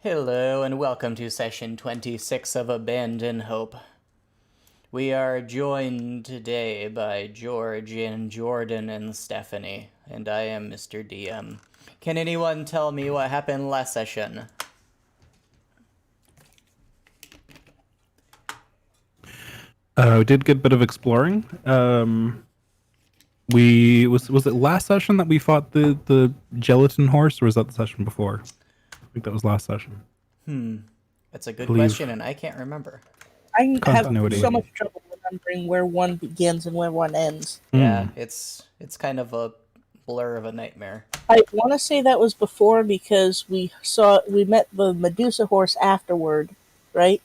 Hello and welcome to session 26 of Abandon Hope. We are joined today by George and Jordan and Stephanie, and I am Mr. DM. Can anyone tell me what happened last session? We did get a bit of exploring. Was it last session that we fought the gelatin horse, or was that the session before? I think that was last session. That's a good Believe. question, and I can't remember. I Continuity. have so much trouble remembering where one begins and where one ends. Yeah, it's kind of a blur of a nightmare. I want to say that was before because we met the Medusa horse afterward, right?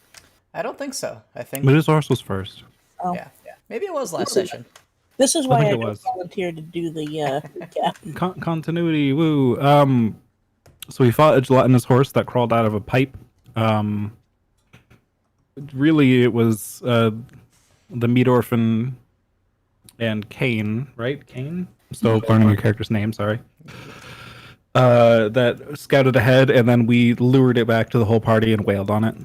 I don't think so. I think... Medusa horse was first. Oh. Yeah. Maybe it was last session. This is why think I it don't was. volunteer to do the recap. Continuity. Woo. So we fought a gelatinous horse that crawled out of a pipe. Really, it was the meat orphan and Cain, right? Cain? I'm still learning your character's name, sorry. That scouted ahead, and then we lured it back to the whole party and wailed on it.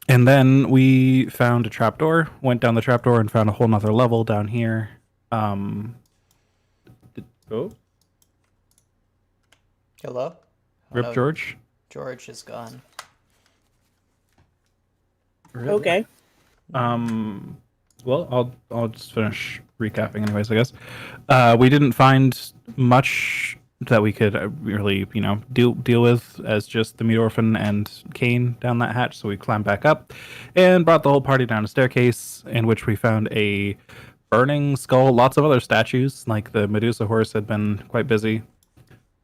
And then we found a trapdoor, went down the trapdoor, and found a whole nother level down here. Hello? Rip no, George? George is gone. Okay. Well, I'll just finish recapping anyways, I guess. We didn't find much that we could really, deal with as just the meat orphan and Cain down that hatch, so we climbed back up and brought the whole party down a staircase in which we found a burning skull, lots of other statues, like the Medusa horse had been quite busy.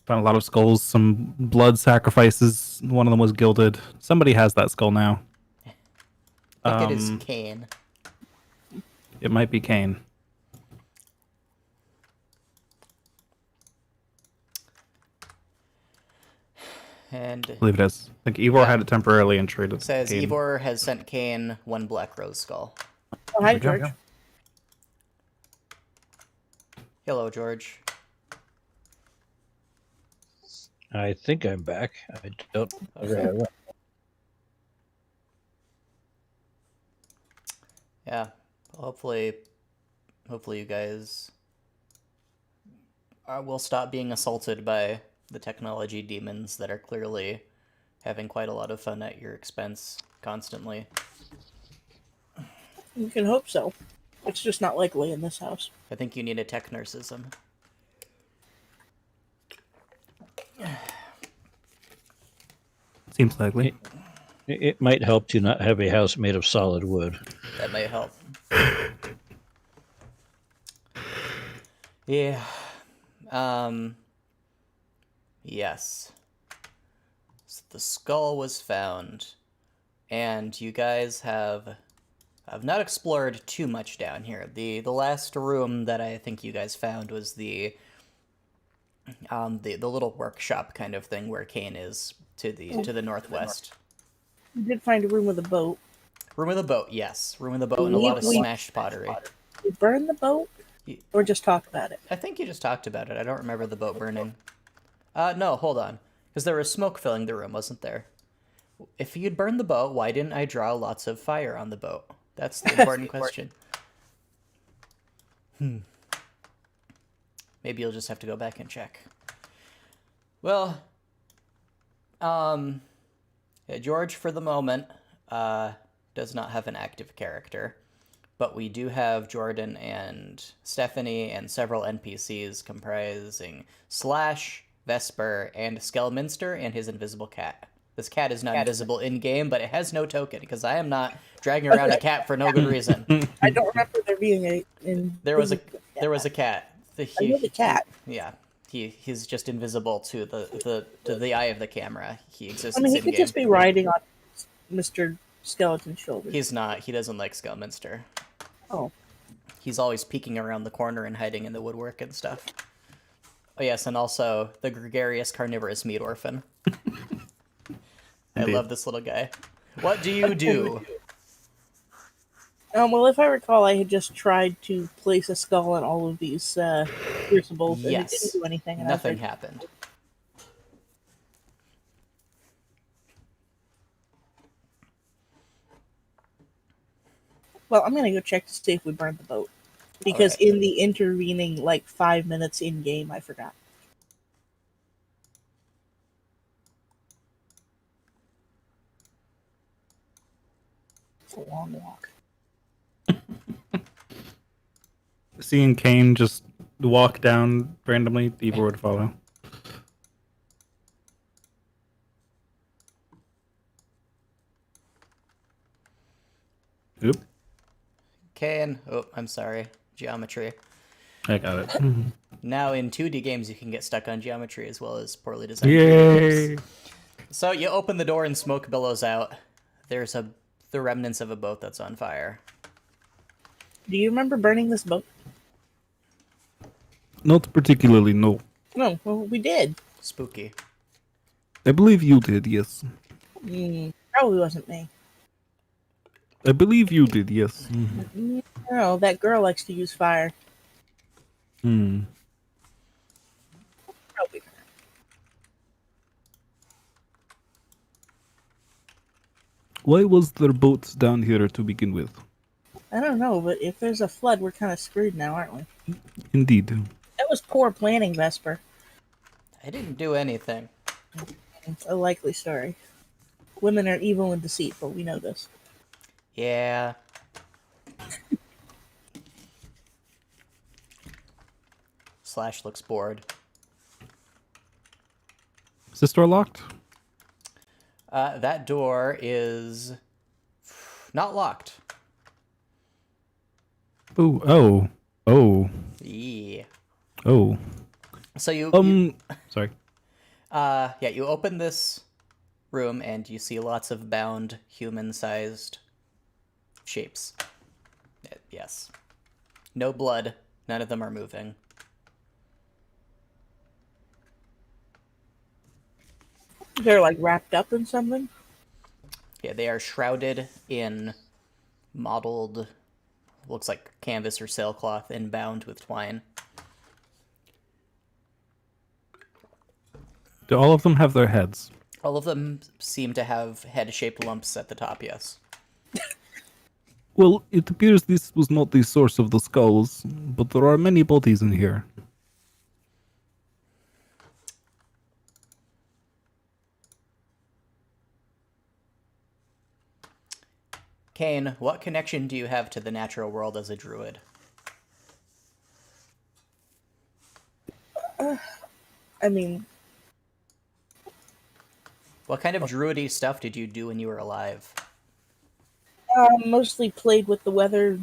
Found a lot of skulls, some blood sacrifices. One of them was gilded. Somebody has that skull now. I think it is Cain. It might be Cain. And I believe it is. I think Ivor had it temporarily and traded. it says Cain. Ivor has sent Cain one black rose skull. Oh, hi, There we go. George. Hello, George. I think I'm back. I don't. Okay. Yeah. Hopefully you guys will stop being assaulted by the technology demons that are clearly having quite a lot of fun at your expense constantly. You can hope so. It's just not likely in this house. I think you need a technurcism. Seems likely. It might help to not have a house made of solid wood. That may help. Yeah. Yes. So the skull was found, and you guys have not explored too much down here. The last room that I think you guys found was the little workshop kind of thing where Cain is to the northwest. We did find a room with a boat. Room of the boat, yes. Room of the boat and a lot of smashed pottery. We burned the boat, or just talk about it. I think you just talked about it. I don't remember the boat burning. No, hold on. Because there was smoke filling the room, wasn't there? If you'd burned the boat, why didn't I draw lots of fire on the boat? That's the important question. Maybe you'll just have to go back and check. Well, yeah, George, for the moment, does not have an active character. But we do have Jordan and Stephanie and several NPCs comprising Slash, Vesper, and Skelminster and his invisible cat. This cat is not invisible in-game, but it has no token, because I am not dragging around a cat for no good reason. I don't remember there being a. There was a cat. I know the cat. Yeah, he's just invisible to the eye of the camera. He exists. I mean, he could just be riding on Mr. Skeleton's shoulders. He's not. He doesn't like Skelminster. Oh. He's always peeking around the corner and hiding in the woodwork and stuff. Oh yes, and also the gregarious carnivorous meat orphan. I love this little guy. What do you do? Well, if I recall, I had just tried to place a skull in all of these crucibles, and it Yes. didn't do anything. And Nothing happened. Well, I'm gonna go check to see if we burned the boat. Because Alright. in the intervening, 5 minutes in game, I forgot. It's a long walk. Seeing Kane just walk down randomly, Ivor would follow. Oop, Kane. Oh, I'm sorry. Geometry. I got it. Now in 2D games, you can get stuck on geometry as well as poorly designed 3D Yay! games. So you open the door and smoke billows out. There's the remnants of a boat that's on fire. Do you remember burning this boat? Not particularly, no. No, well, we did. Spooky. I believe you did, yes. Probably wasn't me. I believe you did, yes. No, that girl likes to use fire. Hmm. Probably her. Why was there boats down here to begin with? I don't know, but if there's a flood, we're kind of screwed now, aren't we? Indeed. That was poor planning, Vesper. I didn't do anything. It's a likely story. Women are evil and deceitful, we know this. Yeah. Slash looks bored. Is this door locked? That door is not locked. Oh. Yeah. Oh. So Sorry. yeah, you open this room and you see lots of bound human-sized shapes. Yes. No blood. None of them are moving. They're wrapped up in something? Yeah, they are shrouded in mottled, looks like canvas or sailcloth, and bound with twine. Do all of them have their heads? All of them seem to have head-shaped lumps at the top, yes. Well, it appears this was not the source of the skulls, but there are many bodies in here. Kane, what connection do you have to the natural world as a druid? I mean, What kind of druidy stuff did you do when you were alive? mostly played with the weather,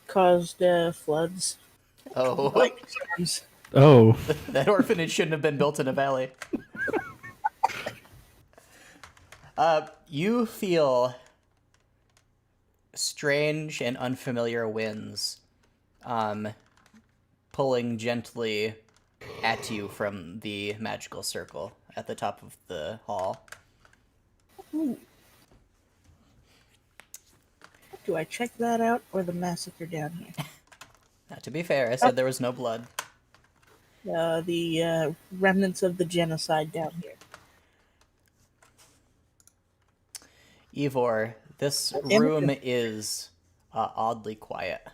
caused floods, Oh, lightning storms. Oh. that orphanage shouldn't have been built in a valley. You feel strange and unfamiliar winds pulling gently at you from the magical circle at the top of the hall. Ooh. Do I check that out or the massacre down here? Now, to be fair, I said there was no blood. The remnants of the genocide down here. Ivor, this room is oddly quiet.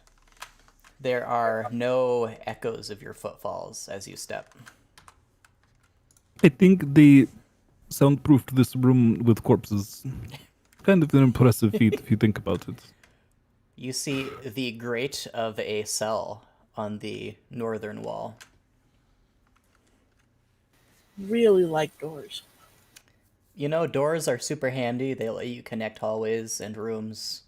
There are no echoes of your footfalls as you step. I think they soundproofed this room with corpses. Kind of an impressive feat if you think about it. You see the grate of a cell on the northern wall. Really like doors. You know, doors are super handy. They let you connect hallways and rooms.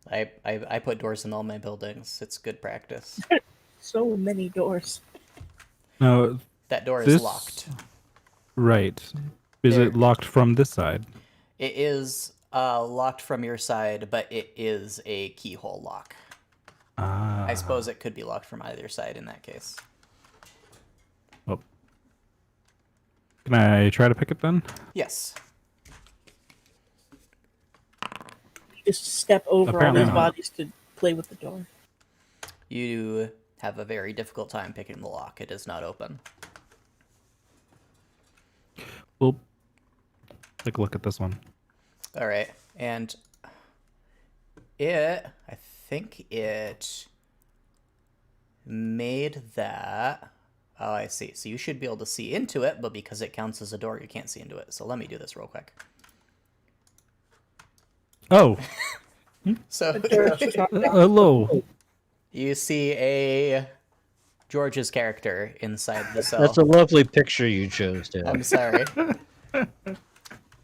I put doors in all my buildings. It's good practice. So many doors. Now, That door is this... locked. Right. Is There. it locked from this side? It is locked from your side, but it is a keyhole lock. Ah. I suppose it could be locked from either side in that case. Well, can I try to pick it then? Yes. Just step over Apparently all these not. bodies to play with the door. You have a very difficult time picking the lock. It is not open. Well, take a look at this one. All right. And I think it made that. Oh, I see. So you should be able to see into it, but because it counts as a door, you can't see into it. So let me do this real quick. Oh, So hello. you see a George's character inside the cell. That's a lovely picture you chose, Dan. I'm sorry. All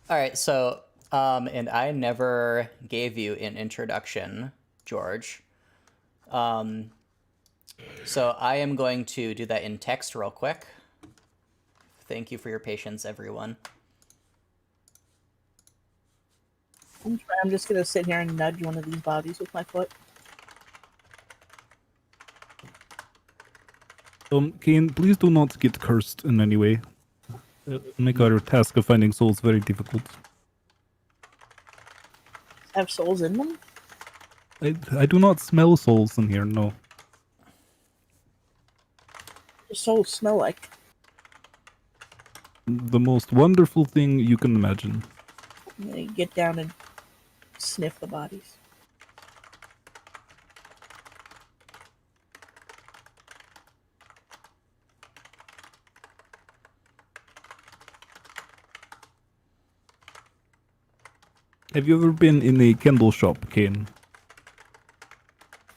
right, so and I never gave you an introduction, George. So I am going to do that in text real quick. Thank you for your patience, everyone. I'm just gonna sit here and nudge one of these bodies with my foot. Kane, please do not get cursed in any way. Make our task of finding souls very difficult. Have souls in them? I do not smell souls in here, no. What do souls smell like? The most wonderful thing you can imagine. I'm gonna get down and sniff the bodies. Have you ever been in a candle shop, Kane?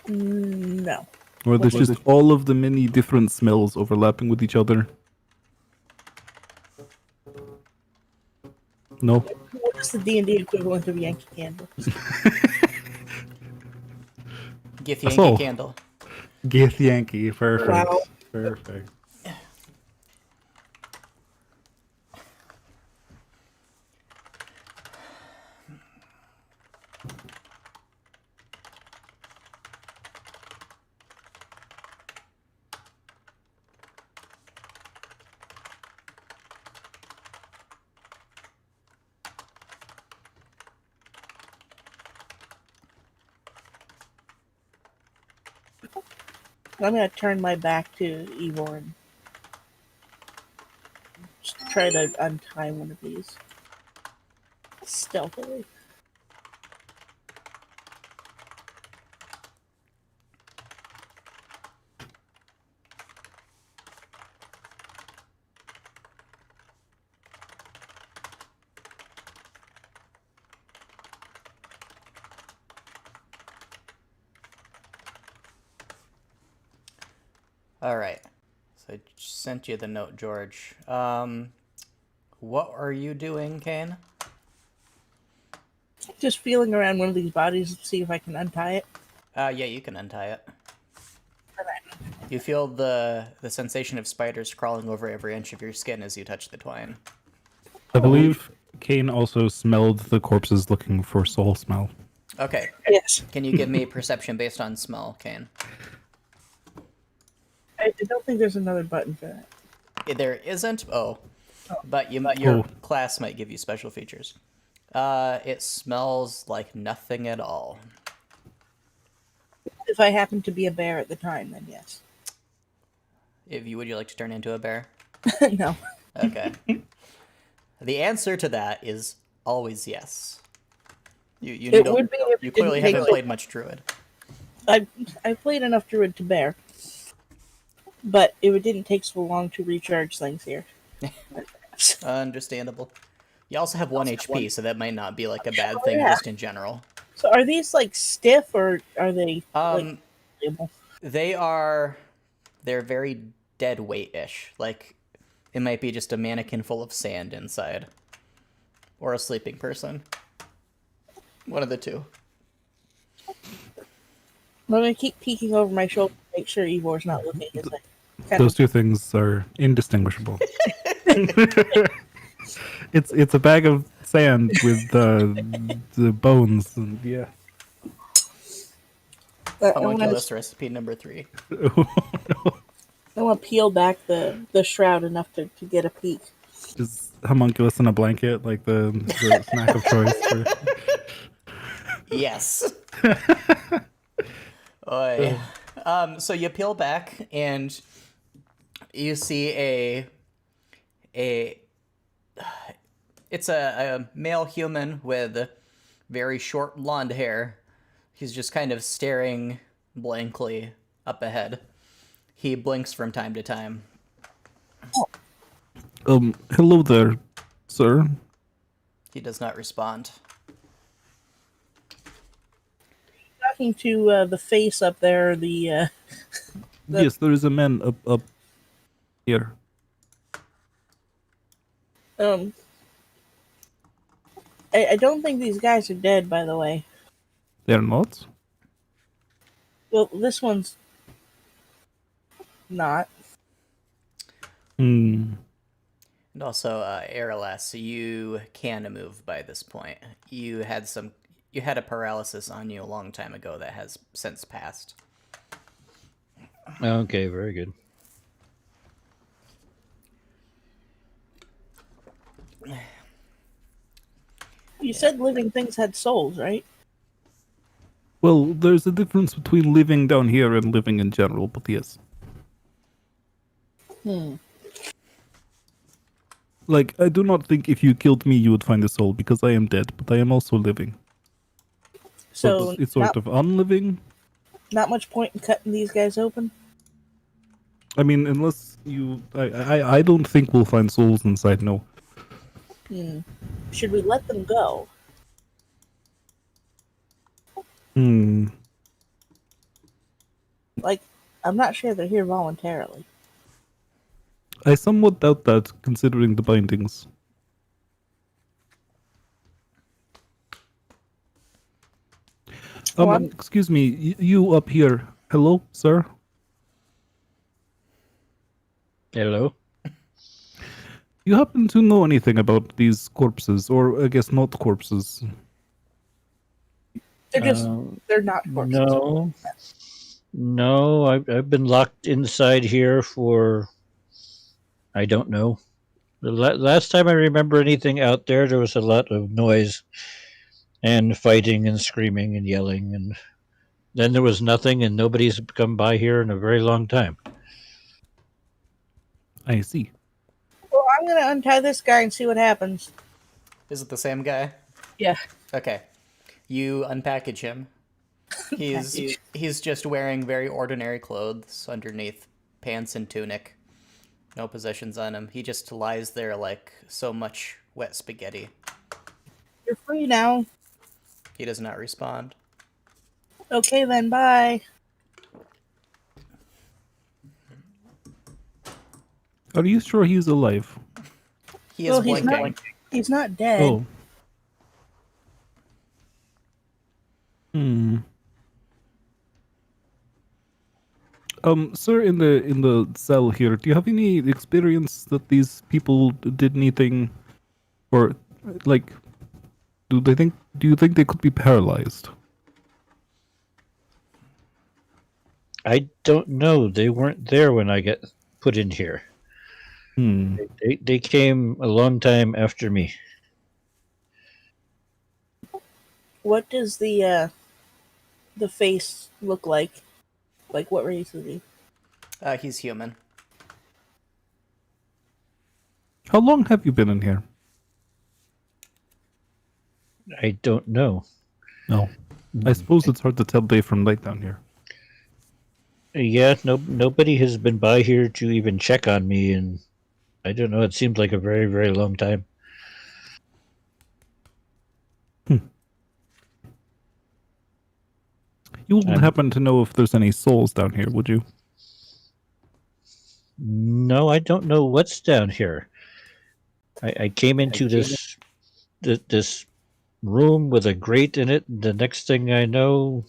No. Where there's just all of the many different smells overlapping with each other? No? What is the D&D equivalent of Yankee Candle? Gith So- Yankee Candle. Gith Yankee, perfect. Wow. Perfect. I'm gonna turn my back to Ivor and just try to untie one of these stealthily. All right. So I sent you the note, George. What are you doing, Kane? Just feeling around one of these bodies to see if I can untie it. Yeah, you can untie it. You feel the sensation of spiders crawling over every inch of your skin as you touch the twine. I believe Kane also smelled the corpses looking for soul smell. Okay. Yes. Can you give me perception based on smell, Kane? I don't think there's another button for that. There isn't. Oh, but your Oh. class might give you special features. It smells like nothing at all. If I happen to be a bear at the time, then yes. Would you like to turn into a bear? No. Okay. The answer to that is always yes. You It would be if you it clearly didn't take haven't played much Druid. I've played enough Druid to bear, but it didn't take so long to recharge things here. Understandable. You also have 1 HP, so that might not be like a bad Oh, thing yeah. just in general. So are these like stiff or are they like stable? They're very dead weight-ish. Like, it might be just a mannequin full of sand inside. Or a sleeping person. One of the two. I'm gonna keep peeking over my shoulder to make sure Ivor's not looking. As I kind Those of, two things are indistinguishable. It's a bag of sand with the bones and yeah. Homunculus recipe number 3. I want to peel back the shroud enough to get a peek. Just homunculus in a blanket, like the snack of choice. Yes. Oy. So you peel back and you see it's a male human with very short blonde hair He's just kind of staring blankly up ahead. He blinks from time to time. Hello there, sir. He does not respond. Talking to the face up there, the Yes, there is a man up here. um. I don't think these guys are dead, by the way. They're not? Well, this one's not. Hmm. And also, Aralas, you can move by this point. You had a paralysis on you a long time ago that has since passed. Okay, very good. You said living things had souls, right? Well, there's a difference between living down here and living in general, but yes. Like, I do not think if you killed me you would find a soul, because I am dead, but I am also living. So But it's sort of unliving. not much point in cutting these guys open. I mean, unless you... I don't think we'll find souls inside, no. Should we let them go? Hmm. Like, I'm not sure they're here voluntarily. I somewhat doubt that, considering the bindings. Well, Excuse me, you up here. Hello, sir? Hello. You happen to know anything about these corpses, or I guess not corpses? they're just, they're not corpses. No. I've been locked inside here for, I don't know. The last time I remember anything out there, there was a lot of noise and fighting and screaming and yelling, and then there was nothing, and nobody's come by here in a very long time. I see. Well, I'm gonna untie this guy and see what happens. Is it the same guy? Yeah. Okay. You unpackage him. He's just wearing very ordinary clothes underneath pants and tunic. No possessions on him. He just lies there like so much wet spaghetti. You're free now. He does not respond. Okay then, bye. Are you sure he's alive? He is Well, blinking. He's not dead. Oh. Hmm. Sir, in the cell here, do you have any experience that these people did anything, or like, do you think they could be paralyzed? I don't know. They weren't there when I got put in here. Hmm. They came a long time after me. What does the face look like? Like, what race is he? He's human. How long have you been in here? I don't know. No. I suppose it's hard to tell day from night down here. Yeah, nobody has been by here to even check on me, and I don't know. It seems like a very, very long time. You wouldn't happen to know if there's any souls down here, would you? No, I don't know what's down here. I came into this room with a grate in it. And the next thing I know,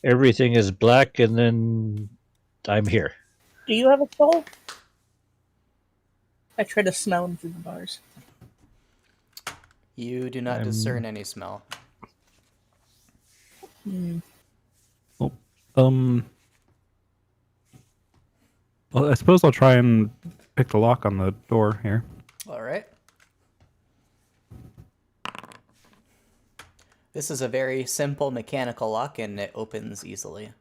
everything is black, and then I'm here. Do you have a soul? I try to smell him through the bars. You do not discern any smell. Oh. Well, I suppose I'll try and pick the lock on the door here. All right. This is a very simple mechanical lock, and it opens easily.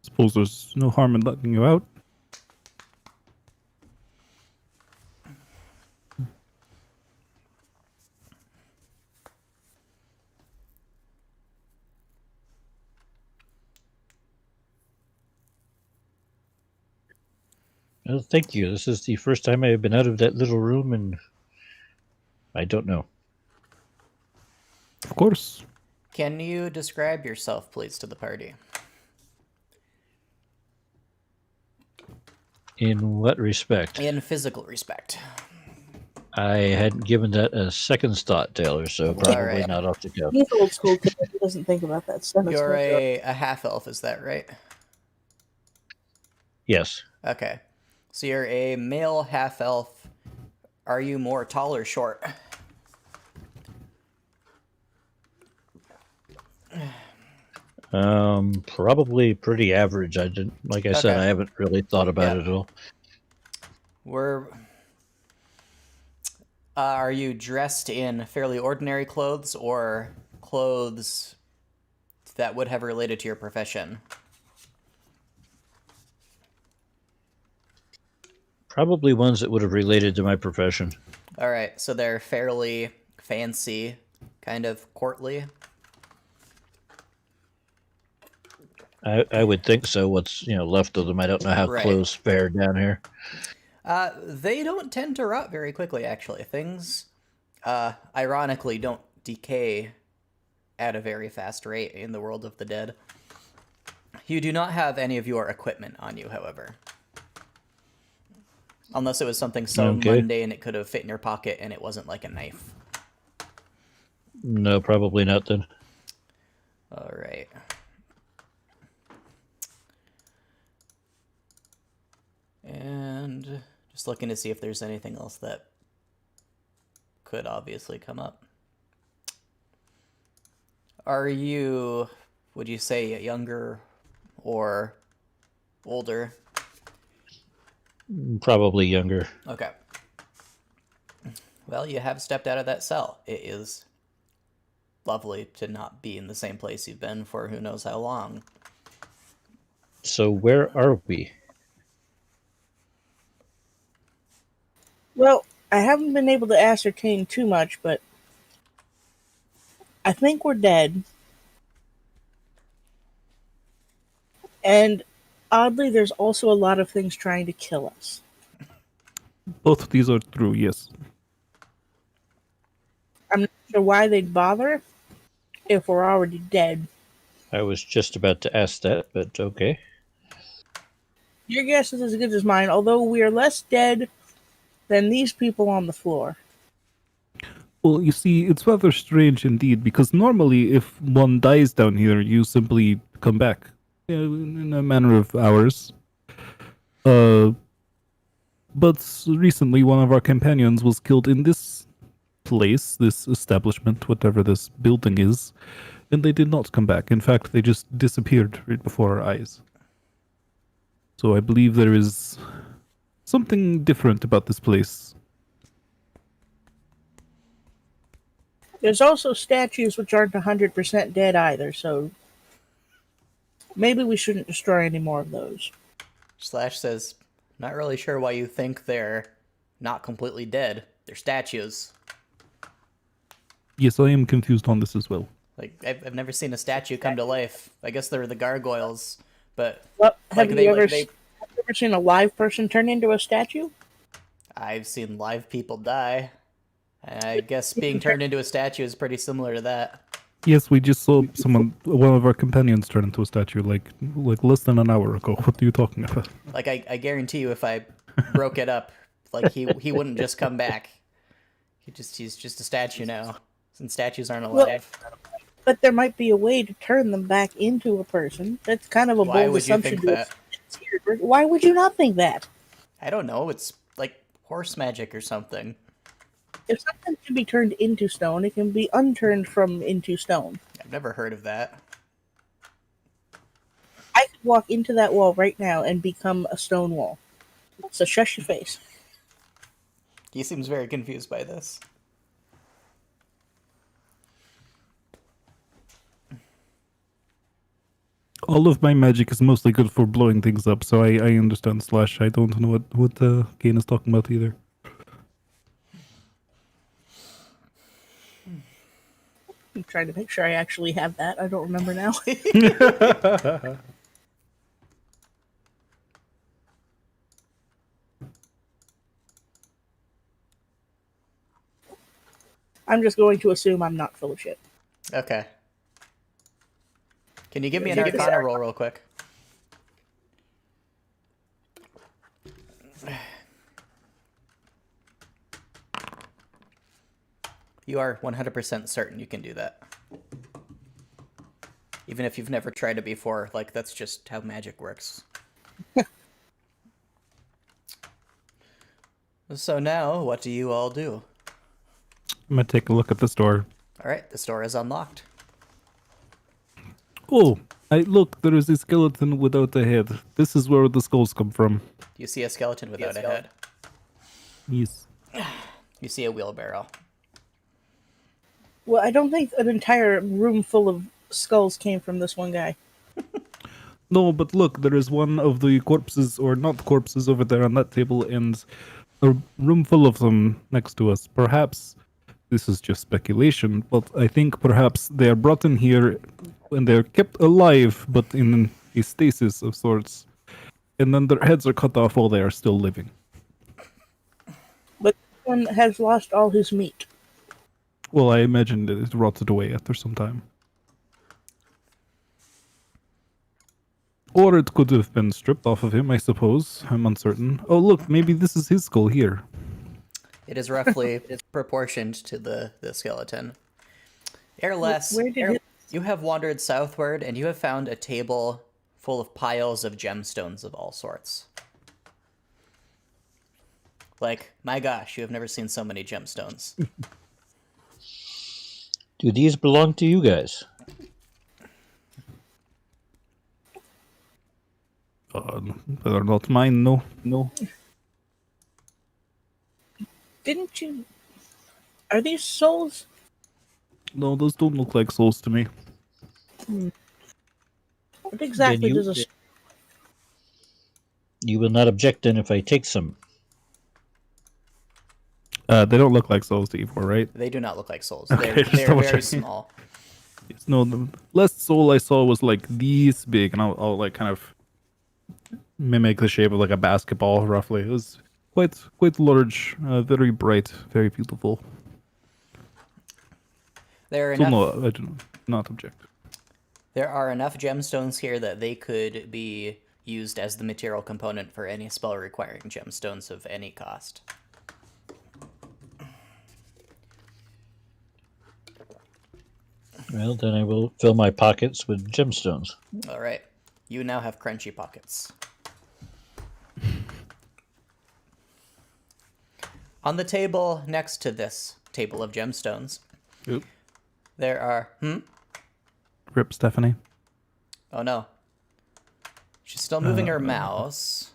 Suppose there's no harm in letting you out. Well, thank you. This is the first time I have been out of that little room, and I don't know. Of course. Can you describe yourself, please, to the party? In what respect? In physical respect. I hadn't given that a second's thought, Taylor, so probably right. not off the cuff. He's old school kid. He doesn't think about that stuff. You're a half-elf, is that right? Yes. Okay. So you're a male half-elf. Are you more tall or short? Probably pretty average. I didn't, like I said, Okay. I haven't really thought about it at all. Are you dressed in fairly ordinary clothes or clothes that would have related to your profession? Probably ones that would have related to my profession. All right, so they're fairly fancy, kind of courtly. I would think so. What's left of them? I don't know how Right. clothes fare down here. They don't tend to rot very quickly, actually. Things, ironically, don't decay at a very fast rate in the world of the dead. You do not have any of your equipment on you, however. Unless it was something so mundane it could have fit in your pocket and it wasn't like a knife. No, probably not then. All right. And just looking to see if there's anything else that could obviously come up. Are you, would you say, younger or older? Probably younger. Okay. Well, you have stepped out of that cell. It is lovely to not be in the same place you've been for who knows how long. So where are we? Well, I haven't been able to ascertain too much, but I think we're dead. And oddly, there's also a lot of things trying to kill us. Both of these are true, yes. I'm not sure why they'd bother if we're already dead. I was just about to ask that, but okay. Your guess is as good as mine, although we are less dead than these people on the floor. Well, you see, it's rather strange indeed, because normally if one dies down here, you simply come back in a matter of hours. But recently one of our companions was killed in this place, this establishment, whatever this building is, and they did not come back. In fact, they just disappeared right before our eyes. So I believe there is something different about this place. There's also statues which aren't 100% dead either, so maybe we shouldn't destroy any more of those. Slash says, not really sure why you think they're not completely dead. They're statues. Yes, I am confused on this as well. Like, I've never seen a statue come to life. I guess they're the gargoyles, but Well, like have you ever they seen a live person turn into a statue? I've seen live people die. And I guess being turned into a statue is pretty similar to that. Yes, we just saw one of our companions turn into a statue like less than an hour ago. What are you talking about? Like, I guarantee you if I broke it up, like, he wouldn't just come back. He's just a statue now, since statues aren't alive. Well, but there might be a way to turn them back into a person. That's kind of a Why bold would you assumption. think that? Why would you not think that? I don't know. It's like horse magic or something. If something can be turned into stone, it can be unturned from into stone. I've never heard of that. I could walk into that wall right now and become a stone wall. So shush your face. He seems very confused by this. All of my magic is mostly good for blowing things up, so I understand Slash. I don't know what Kane is talking about either. I'm trying to make sure I actually have that. I don't remember now. I'm just going to assume I'm not full of shit. Okay. Can you give me an Take this Arcana out. roll real quick? You are 100% certain you can do that. Even if you've never tried it before, like, that's just how magic works. So now, what do you all do? I'm gonna take a look at this door. Alright, this door is unlocked. Oh, look, there is a skeleton without a head. This is where the skulls come from. You see a skeleton without a head. Yes. You see a wheelbarrow. Well, I don't think an entire room full of skulls came from this one guy. No, but look, there is one of the corpses, or not corpses, over there on that table, and a room full of them next to us. Perhaps this is just speculation, but I think perhaps they are brought in here and they're kept alive, but in a stasis of sorts. And then their heads are cut off while they are still living. But this one has lost all his meat. Well, I imagine that it rotted away after some time. Or it could have been stripped off of him, I suppose. I'm uncertain. Oh, look, maybe this is his skull here. It is roughly proportioned to the skeleton. Airless, Where did you have wandered southward and you have found a table full of piles of gemstones of all sorts. Like, my gosh, you have never seen so many gemstones. Do these belong to you guys? They're not mine, no. Didn't you... Are these souls? No, those don't look like souls to me. What exactly you- does a... You will not object then if I take some. They don't look like souls to Evor, right? They do not look like souls. Okay, They're, just they're double very checking. small. Yes, no, the last soul I saw was like this big, and I'll like kind of mimic the shape of like a basketball, roughly. It was quite large, very bright, very beautiful. There are So enough, no, I do not object. there are enough gemstones here that they could be used as the material component for any spell requiring gemstones of any cost. Well, then I will fill my pockets with gemstones. All right. You now have crunchy pockets. On the table next to this table of gemstones, Oop. there are... Rip, Stephanie. Oh no. She's still moving her mouse.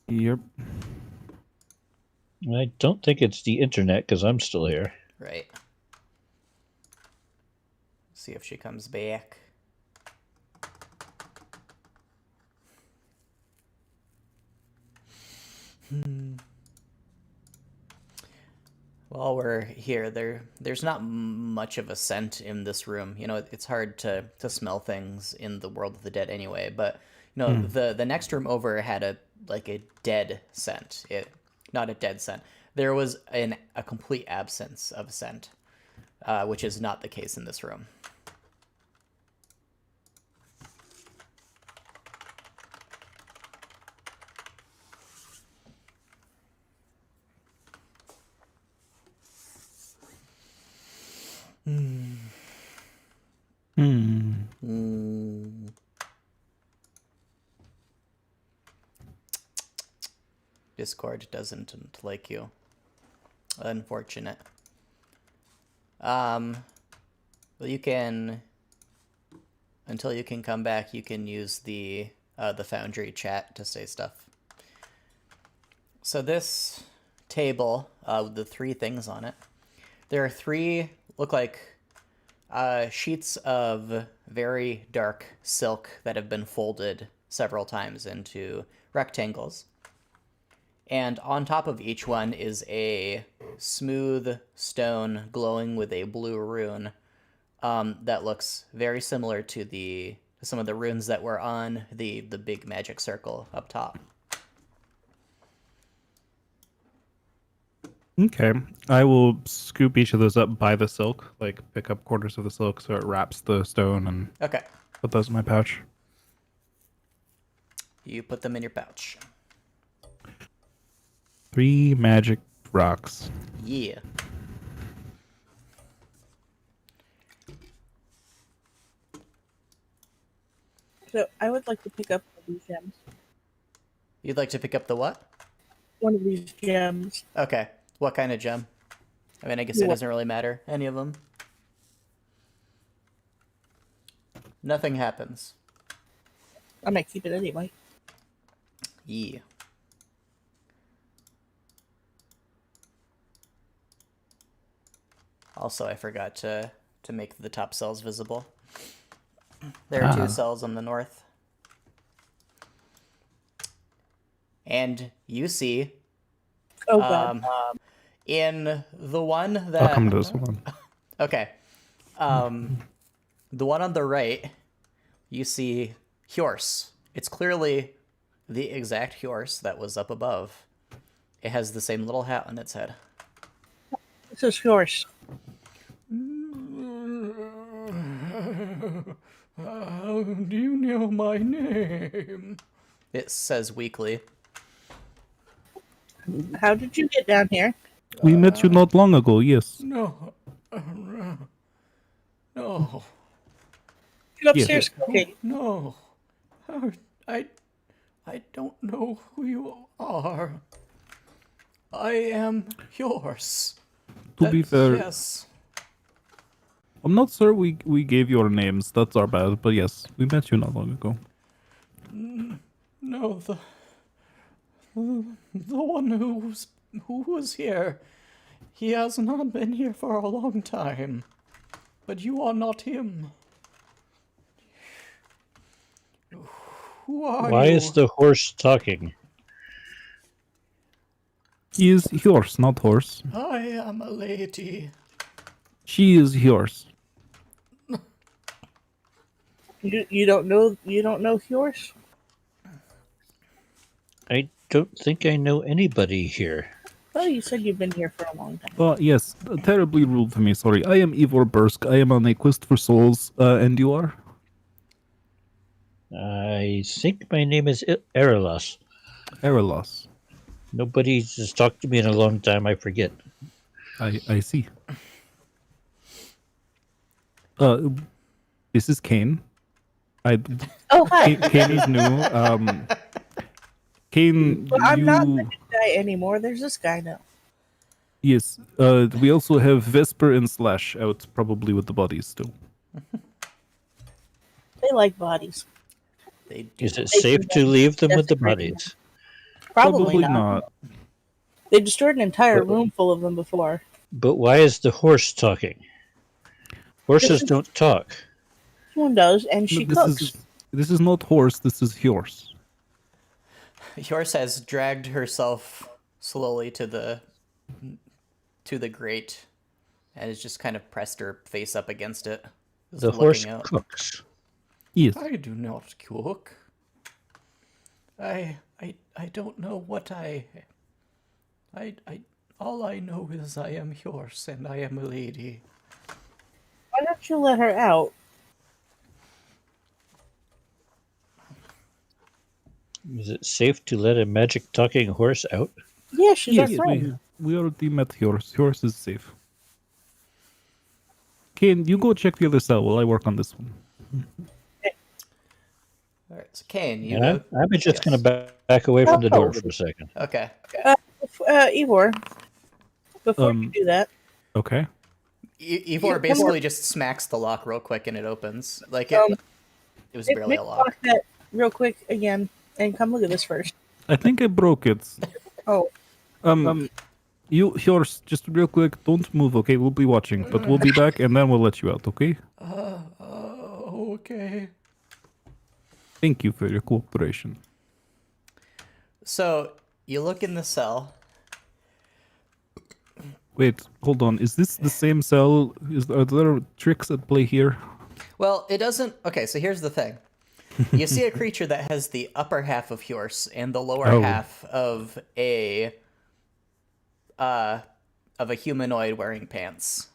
Yep. I don't think it's the internet because I'm still here. Right. See if she comes back. While we're here, there's not much of a scent in this room. You know, it's hard to smell things in the world of the dead anyway. But you know, the next room over had a dead scent. Not a dead scent. There was a complete absence of scent, which is not the case in this room. Discord doesn't like you. Unfortunate. Well, you can, until you can come back, you can use the Foundry chat to say stuff. So this table, with the three things on it, there are three, look like sheets of very dark silk that have been folded several times into rectangles. And on top of each one is a smooth stone glowing with a blue rune that looks very similar to some of the runes that were on the big magic circle up top. Okay. I will scoop each of those up by the silk, like pick up quarters of the silk so it wraps the stone and Okay. put those in my pouch. You put them in your pouch. 3 magic rocks. Yeah. So I would like to pick up one of these gems. You'd like to pick up the what? One of these gems. Okay. What kind of gem? I mean, I guess it doesn't really matter. Any of them. Nothing happens. I might keep it anyway. Yeah. Also, I forgot to make the top cells visible. There are 2 cells on the north. And you see, Oh god. in the one I'll that... come to this one. Okay. The one on the right, you see Hjors. It's clearly the exact Hjors that was up above. It has the same little hat on its head. This is yours. How do you know my name? It says weakly. How did you get down here? We met you not long ago, yes. No. No. Get upstairs cooking. No. I don't know who you are. I am yours. To be fair, Yes. I'm not sure we gave your names. That's our bad. But yes, we met you not long ago. No, the one who was here. He has not been here for a long time. But you are not him. Who are Why you? is the horse talking? He is yours, not horse. I am a lady. She is yours. You don't know yours? I don't think I know anybody here. Well, you said you've been here for a long time. Yes, terribly rude for me. Sorry. I am Ivor Bursk. I am on a quest for souls. And you are? I think my name is Erelos. Erelos. Nobody's just talked to me in a long time. I forget. I see. This is Kane. Oh, hi. Kane is new. Kane, Well, I'm you... not the good guy anymore. There's this guy now. Yes. We also have Vesper and Slash out, probably with the bodies still. They like bodies. They do. Is it safe to leave them with the Desecrating bodies? Probably not. They destroyed an entire room full of them before. But why is the horse talking? Horses don't talk. One does, and she cooks. This is not horse. This is horse. Hjors has dragged herself slowly to the grate and has just kind of pressed her face up against it. Just The horse looking out. cooks. Yes. I do not cook. I don't know what I all I know is I am yours and I am a lady. Why don't you let her out? Is it safe to let a magic talking horse out? Yeah, she's Yes, our friend. we already met horse. Horse is safe. Kane, you go check the other cell while I work on this one. All right, so Kane, you Yeah, go. I'm just going to back away from the door for a second. Okay. Ivor, before you do that, Okay. Ivor basically just smacks the lock real quick and it opens. Like it was barely a lock. lock that real quick again, and come look at this first. I think I broke it. Oh, You, horse, just real quick, don't move, okay? We'll be watching, but we'll be back and then we'll let you out, okay? Okay. Thank you for your cooperation. So you look in the cell. Wait, hold on. Is this the same cell? Are there tricks at play here? Well, it doesn't. Okay, so here's the thing. You see a creature that has the upper half of Hjors and the lower half of a of a humanoid wearing pants.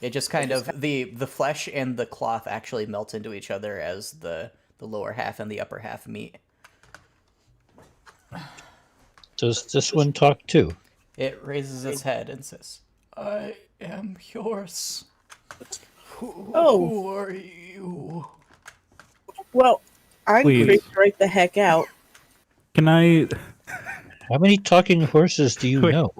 It just kind of the flesh and the cloth actually melt into each other as the lower half and the upper half meet. Does this one talk too? It raises its head and says, "I am yours. Who are you?" Well, I'm Please. creeped right the heck out. Can I How many talking horses do you Wait. know?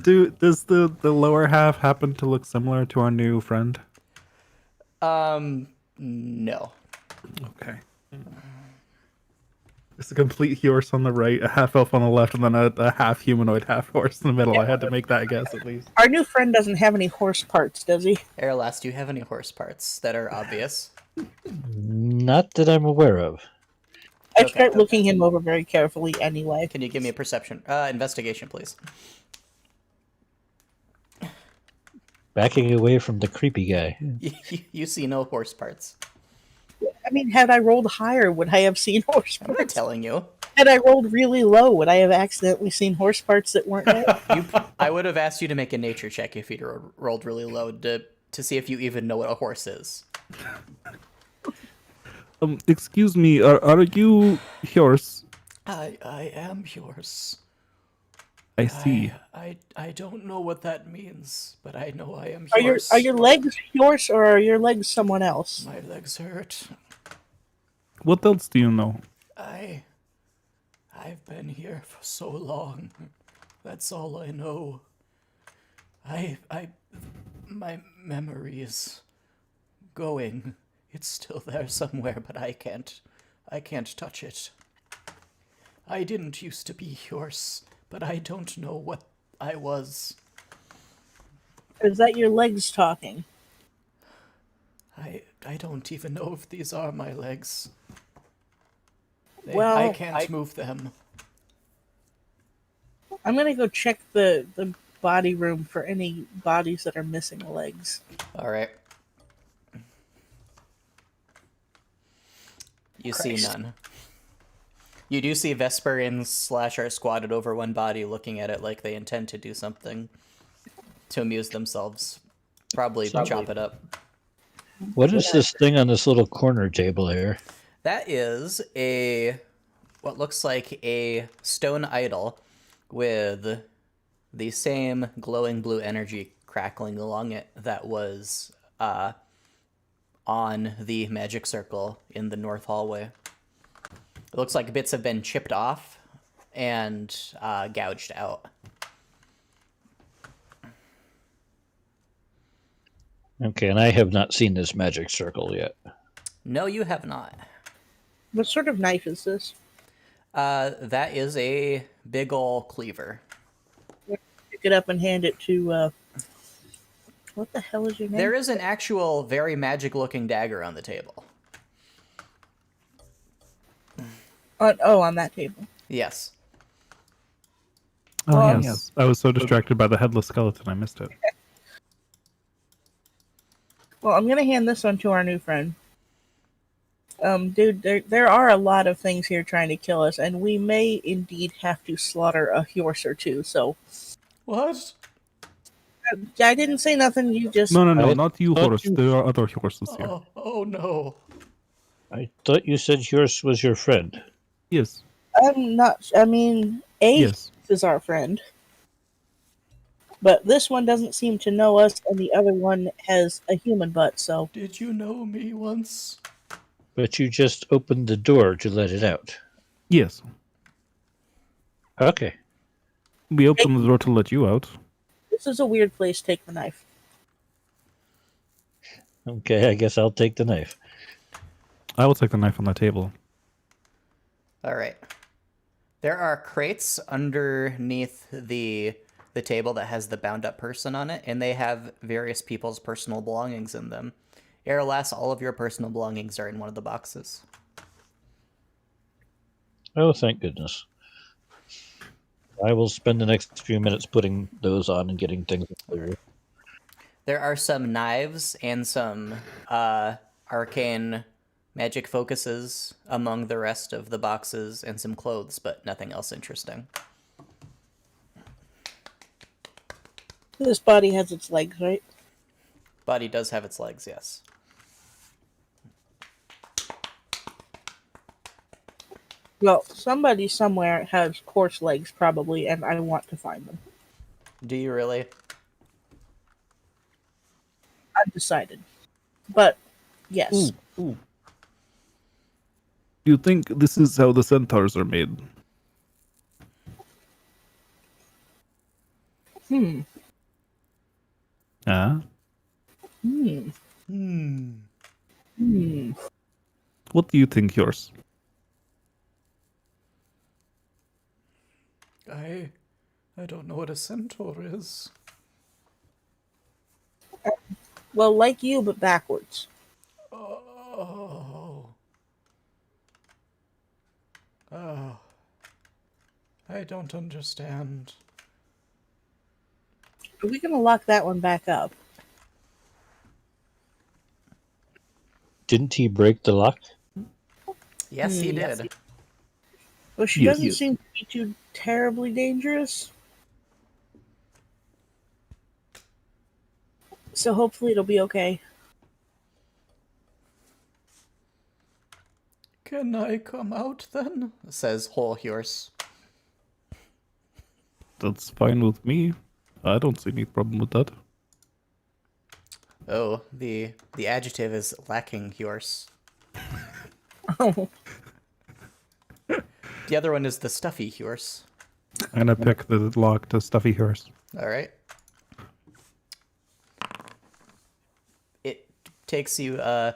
does the lower half happen to look similar to our new friend? No. Okay. It's a complete horse on the right, a half elf on the left, and then a half humanoid, half horse in the middle. I had to make that guess at least. Our new friend doesn't have any horse parts, does he? Airlast, do you have any horse parts that are obvious? Not that I'm aware of. I Okay. start looking him over very carefully anyway. Can you give me a perception, investigation, please? Backing away from the creepy guy. You see no horse parts. I mean, had I rolled higher, would I have seen horse I'm not parts? telling you. Had I rolled really low, would I have accidentally seen horse parts that weren't there? I would have asked you to make a nature check if you'd rolled really low to see if you even know what a horse is. Excuse me, are you horse? I am yours. I see. I don't know what that means, but I know I am Are yours. your legs yours or are your legs someone else? My legs hurt. What else do you know? I've been here for so long. That's all I know. My memory is going. It's still there somewhere, but I can't touch it. I didn't used to be yours, but I don't know what I was. Is that your legs talking? I don't even know if these are my legs. Well, I can't move them. I'm gonna go check the body room for any bodies that are missing legs. All right. You see none. You do see Vesperians / are squatted over one body looking at it like they intend to do something to amuse themselves. Probably chop it up. What is this thing on this little corner table here? That is what looks like a stone idol with the same glowing blue energy crackling along it that was on the magic circle in the north hallway. It looks like bits have been chipped off and gouged out. Okay, and I have not seen this magic circle yet. No, you have not. What sort of knife is this? That is a big ol' cleaver. Pick it up and hand it to. What the hell is your name? There is an actual very magic-looking dagger on the table. On that table. Yes. Oh, yes. I was so distracted by the headless skeleton, I missed it. Well, I'm gonna hand this one to our new friend. Dude, there are a lot of things here trying to kill us, and we may indeed have to slaughter a horse or two. So, What? I didn't say nothing. You just No, I not you, thought horse. you- There are other horses here. Oh no. I thought you said yours was your friend. Yes. I'm not. I mean, A Yes. is our friend, but this one doesn't seem to know us, and the other one has a human butt. So, Did you know me once? But you just opened the door to let it out. Yes. Okay. We opened the door to let you out. this is a weird place. Take the knife. Okay, I guess I'll take the knife. I will take the knife on the table. All right. There are crates underneath the table that has the bound up person on it, and they have various people's personal belongings in them. Airlass, all of your personal belongings are in one of the boxes. Oh, thank goodness. I will spend the next few minutes putting those on and getting things clear. There are some knives and some arcane magic focuses among the rest of the boxes, and some clothes, but nothing else interesting. This body has its legs, right? Body does have its legs, yes. Well, somebody somewhere has horse legs, probably, and I want to find them. Do you really? Undecided. But, yes. Ooh. Do you think this is how the centaurs are made? Hmm. Ah? Hmm. Hmm. What do you think, yours? I don't know what a centaur is. Well, like you, but backwards. Oh. Oh. I don't understand. Are we going to lock that one back up? Didn't he break the lock? Yes, he Yes, did. Well, she Yes. doesn't seem to be too terribly dangerous. So hopefully it'll be okay. Can I come out then? Says Whole Horse. That's fine with me. I don't see any problem with that. Oh, the adjective is lacking horse. Oh, The other one is the stuffy horse. I'm gonna pick the lock to stuffy horse. All right. It takes you a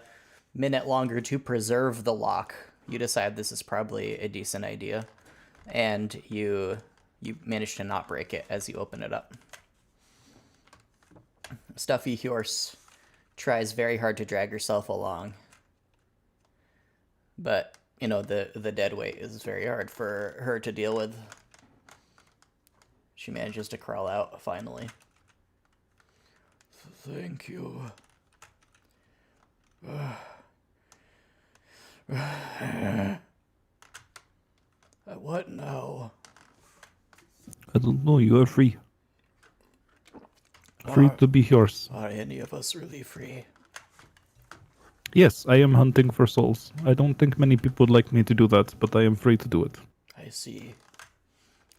minute longer to preserve the lock. You decide this is probably a decent idea, and you manage to not break it as you open it up. Stuffy horse tries very hard to drag herself along, but you know the dead weight is very hard for her to deal with. She manages to crawl out finally. Thank you. What now? I don't know, you are free. Free to be yours. Are any of us really free? Yes, I am hunting for souls. I don't think many people would like me to do that, but I am free to do it. I see.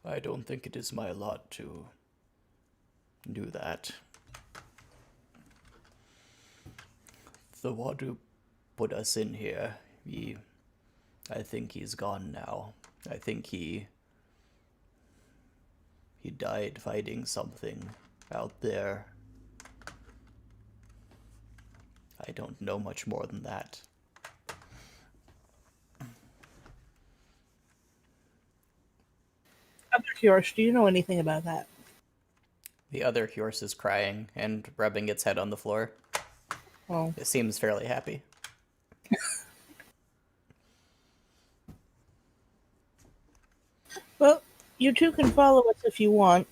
I don't think it is my lot to do that. The one who put us in here, I think he's gone now. I think he died fighting something out there. I don't know much more than that. Other Horse, do you know anything about that? The other horse is crying and rubbing its head on the floor. Oh. It seems fairly happy. Well, you two can follow us if you want.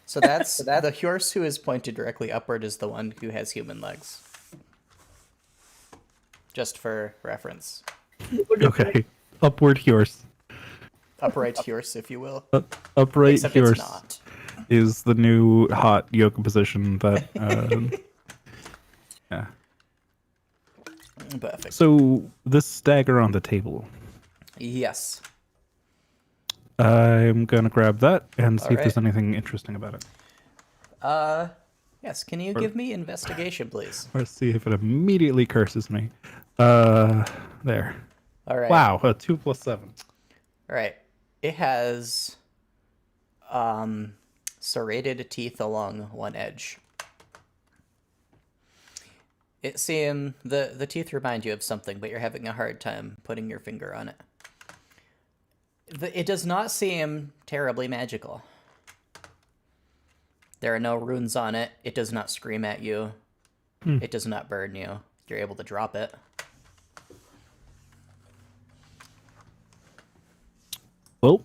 So that's the horse who is pointed directly upward is the one who has human legs. Just for reference. Okay. Upward horse. Upright horse, if you will. Upright Except it's horse not. is the new hot yoga position that. Yeah. Perfect. So this stagger on the table. Yes. I'm gonna grab that and see if there's Alright. anything interesting about it. Yes, can you give me investigation, please? Let's see if it immediately curses me. There. All right. Wow, a 2 + 7. All right. It has serrated teeth along one edge. It seems the teeth remind you of something, but you're having a hard time putting your finger on it. It does not seem terribly magical. There are no runes on it. It does not scream at you. It does not burn you. You're able to drop it. Well,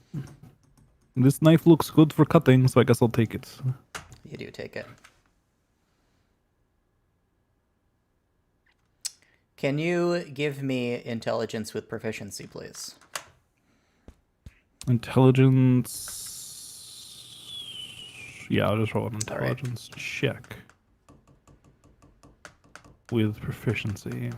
this knife looks good for cutting, so I guess I'll take it. You do take it. Can you give me intelligence with proficiency, please? Intelligence Yeah, I'll just roll an All right. intelligence check with proficiency.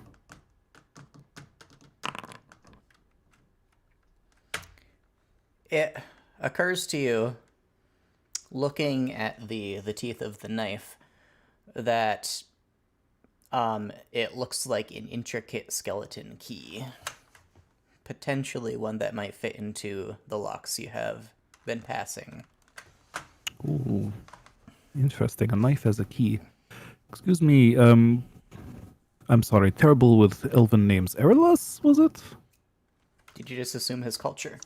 It occurs to you, looking at the teeth of the knife, that it looks like an intricate skeleton key. Potentially one that might fit into the locks you have been passing. Ooh, interesting. A knife as a key. Excuse me, I'm sorry, terrible with elven names. Erelas, was it? Did you just assume his culture?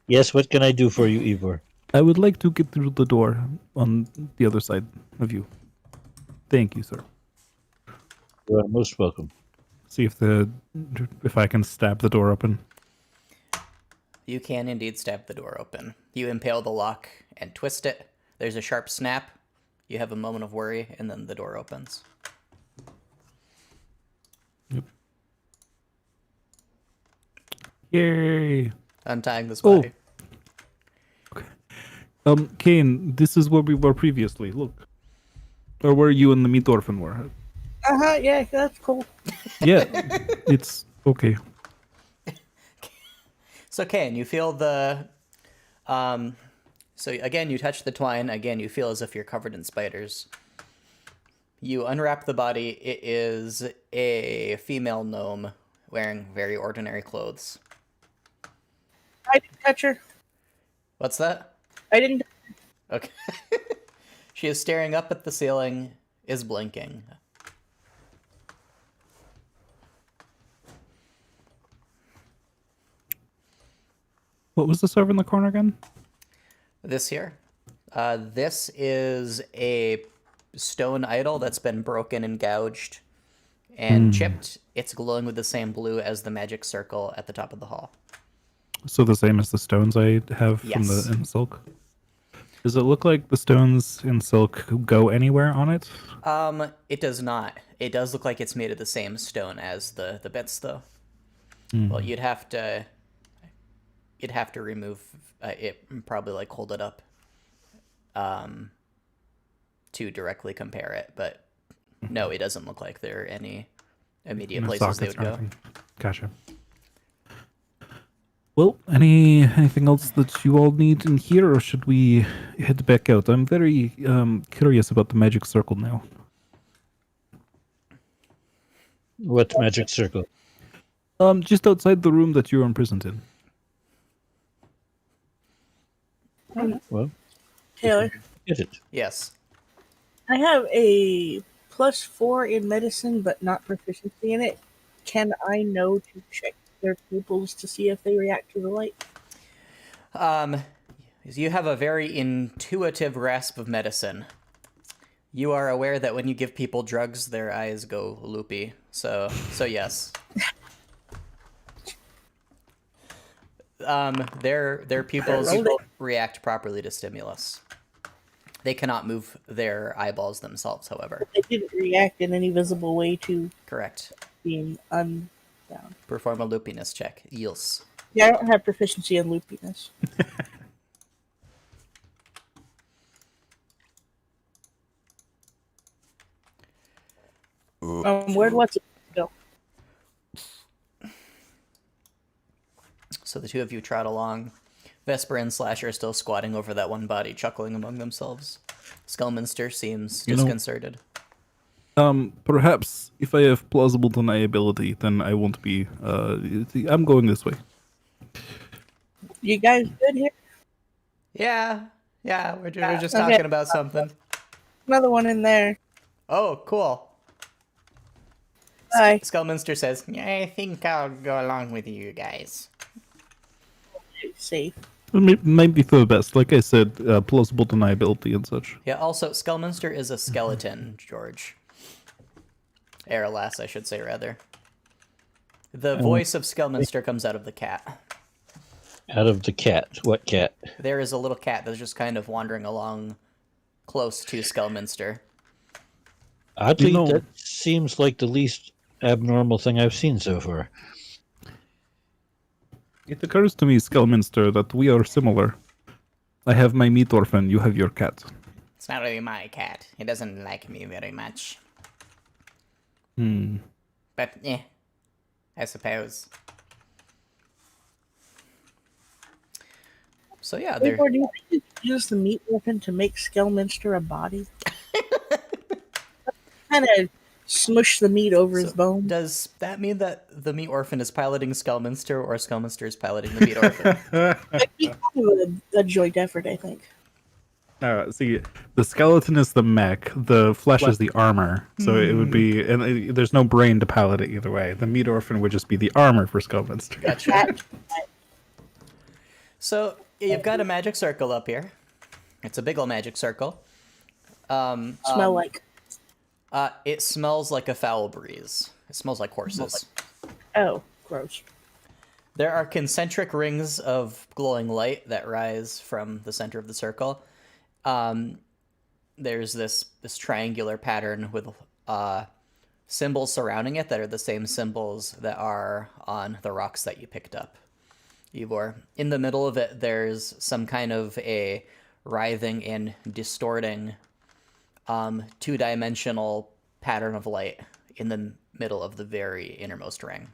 Yes, what can I do for you, Ivor? I would like to get through the door on the other side of you. Thank you, sir. You are most welcome. See if I can stab the door open. You can indeed stab the door open. You impale the lock and twist it. There's a sharp snap. You have a moment of worry, and then the door opens. Yep. Yay! Untying this Oh. body. Kane, this is where we were previously. Look, or where you and the meat orphan were. Yeah, that's cool. Yeah, it's okay. So, Kane, you feel the... So, again, you touch the twine. Again, you feel as if you're covered in spiders. You unwrap the body. It is a female gnome wearing very ordinary clothes. I didn't touch her. What's that? I didn't. Okay. She is staring up at the ceiling, is blinking. What was the serve in the corner again? This here. This is a stone idol that's been broken and gouged and chipped. It's glowing with the same blue as the magic circle at the top of the hall. So the same as the stones I have from Yes. the in silk. Does it look like the stones in silk go anywhere on it? It does not. It does look like it's made of the same stone as the bits, though. Well, you'd have to remove it, and probably like hold it up, to directly compare it. But no, it doesn't look like there are any immediate No places they sockets would or go. anything. Gotcha. Well, anything else that you all need in here, or should we head back out? I'm very curious about the magic circle now. What magic circle? Just outside the room that you're imprisoned in. Well, Taylor, get it. Yes. I have a +4 in medicine, but not proficiency in it. Can I know to check their pupils to see if they react to the light? You have a very intuitive grasp of medicine. You are aware that when you give people drugs, their eyes go loopy. So yes. Their pupils react properly to stimulus. They cannot move their eyeballs themselves, however. They didn't react in any visible way to Correct. being unbound. Perform a loopiness check. Yes. Yeah, I don't have proficiency in loopiness. Where'd what's it go? So the two of you trot along. Vesper and Slasher are still squatting over that one body, chuckling among themselves. Skullminster seems You know- disconcerted. Perhaps if I have plausible deniability, then I won't be. I'm going this way. You guys good here? Yeah, we're just Okay. talking about something. Another one in there. Oh, cool. Hi. Skullminster says, I think I'll go along with you guys. Safe. It might be for the best. Like I said, plausible deniability and such. Yeah, also, Skullminster is a skeleton, George. Aralas, I should say, rather. The voice of Skullminster comes out of the cat. Out of the cat. What cat? There is a little cat that's just kind of wandering along close to Skullminster. Oddly, You know- that seems like the least abnormal thing I've seen so far. It occurs to me, Skullminster, that we are similar. I have my meat orphan. You have your cat. It's not really my cat. He doesn't like me very much. Hmm. But, I suppose. So yeah, they're... Or do you think you could use the meat weapon to make Skelminster a body? Kind of smush the meat over his bone. Does that mean that the meat orphan is piloting Skullminster, or Skullminster is piloting the meat orphan? It'd be kind of a joint effort, I think. See, the skeleton is the mech, the flesh is the armor. So it would be, and there's no brain to pilot it either way. The meat orphan would just be the armor for Skullminster. Gotcha. So you've got a magic circle up here. It's a big ol' magic circle. Smell like. It smells like a foul breeze. It smells like horses. Oh, gross. There are concentric rings of glowing light that rise from the center of the circle. There's this triangular pattern with symbols surrounding it that are the same symbols that are on the rocks that you picked up, Ivor. In the middle of it, there's some kind of a writhing and distorting two-dimensional pattern of light in the middle of the very innermost ring.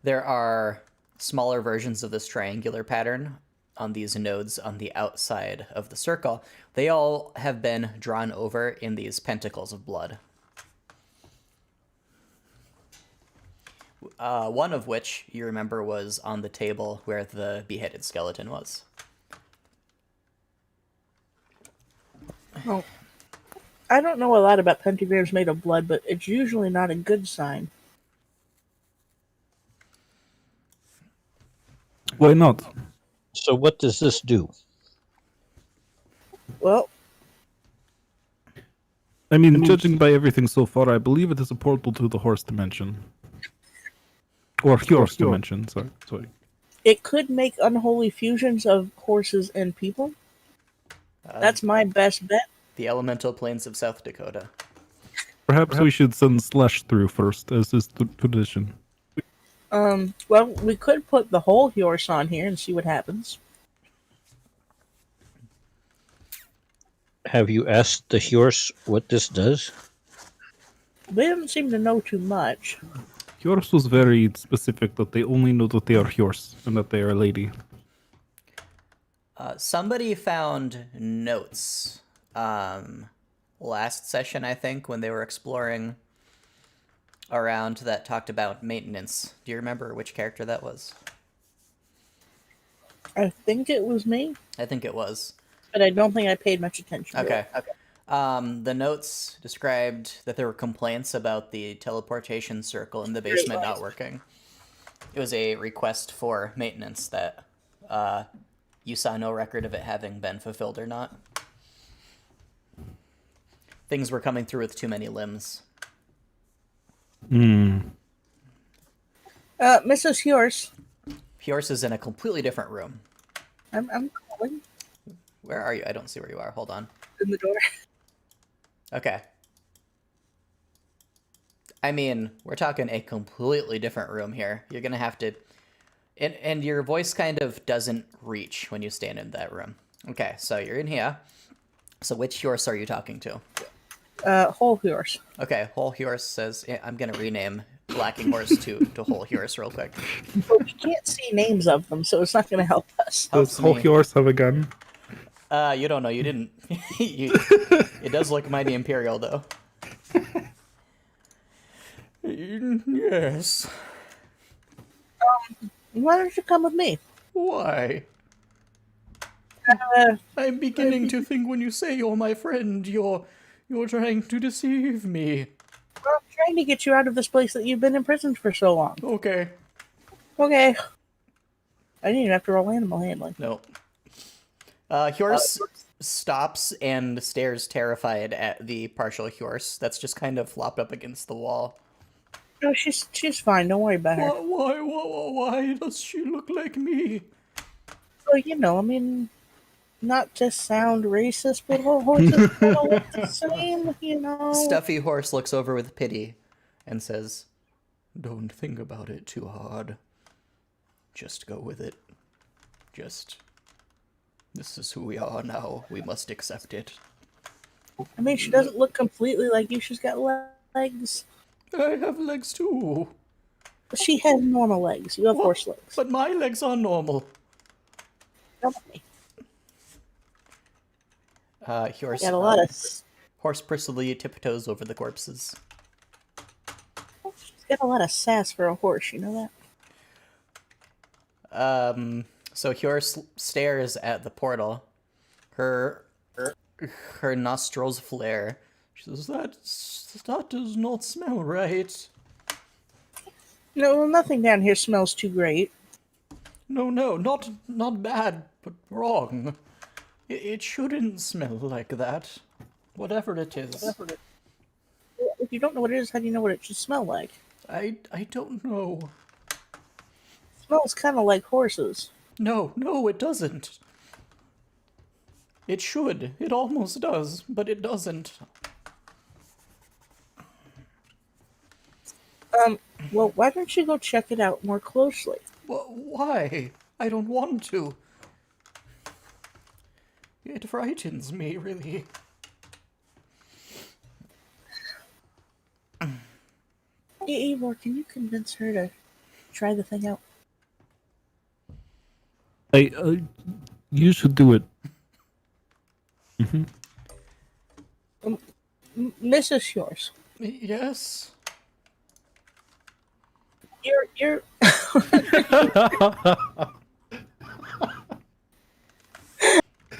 There are smaller versions of this triangular pattern on these nodes on the outside of the circle. They all have been drawn over in these pentacles of blood. One of which, you remember, was on the table where the beheaded skeleton was. Well, I don't know a lot about pentagrams made of blood, but it's usually not a good sign. Why not? So what does this do? Well, I mean, judging by everything so far, I believe it is a portal to the horse dimension. Or horse dimension, sorry. it could make unholy fusions of horses and people. That's my best bet. The elemental plains of South Dakota. Perhaps we should send Slash through first, as is the tradition. Well, we could put the whole horse on here and see what happens. Have you asked the horse what this does? They don't seem to know too much. Horse was very specific that they only know that they are horse and that they are a lady. Somebody found notes last session, I think, when they were exploring around that talked about maintenance. Do you remember which character that was? I think it was me, I think it was. but I don't think I paid much attention to it. Okay. The notes described that there were complaints about the teleportation circle in the basement not working. It was a request for maintenance that you saw no record of it having been fulfilled or not. Things were coming through with too many limbs. Mrs. Horse, Piors is in a completely different room. I'm calling Where are you? I don't see where you are. Hold on. in the door. Okay. I mean, we're talking a completely different room here. You're going to have to... And your voice kind of doesn't reach when you stand in that room. Okay, so you're in here. So which horse are you talking to? Whole horse. Okay, Whole Horse says... I'm going to rename Lacking Horse to Whole Horse real quick. But we can't see names of them, so it's not going to help us. Does whole horse have a gun? You don't know. You didn't. It does look mighty imperial, though. Yes. Why don't you come with me? Why? Uh, I'm beginning to think when you say you're my friend, you're trying to deceive me. well, I'm trying to get you out of this place that you've been imprisoned for so long. Okay. Okay. I didn't even have to roll animal handling. No. Horse stops and stares terrified at the partial horse that's just kind of flopped up against the wall. No, she's fine. Don't worry about her. Why does she look like me? Well, you know, I mean, not to sound racist, but all horses kind of look the same, you know. Stuffy Horse looks over with pity and says, "Don't think about it too hard. Just go with it. Just This is who we are now. We must accept it. I mean, she doesn't look completely like you. She's got legs. I have legs too. She has normal legs. You have What? horse legs. But my legs are normal. Okay. Horse, Got a lot of. horse personally tiptoes over the corpses. She's got a lot of sass for a horse. You know that. So Hjor stares at the portal. Her nostrils flare. She says, that does not smell right. No, nothing down here smells too great. No, not bad, but wrong. It shouldn't smell like that. Whatever it is. If you don't know what it is, how do you know what it should smell like? I don't know. It smells kind of like horses. No, it doesn't. It should. It almost does, but it doesn't. Well, why don't you go check it out more closely? Why? I don't want to. It frightens me, really. Ivor, can you convince her to try the thing out? You should do it. Mrs. Yours. Yes? You're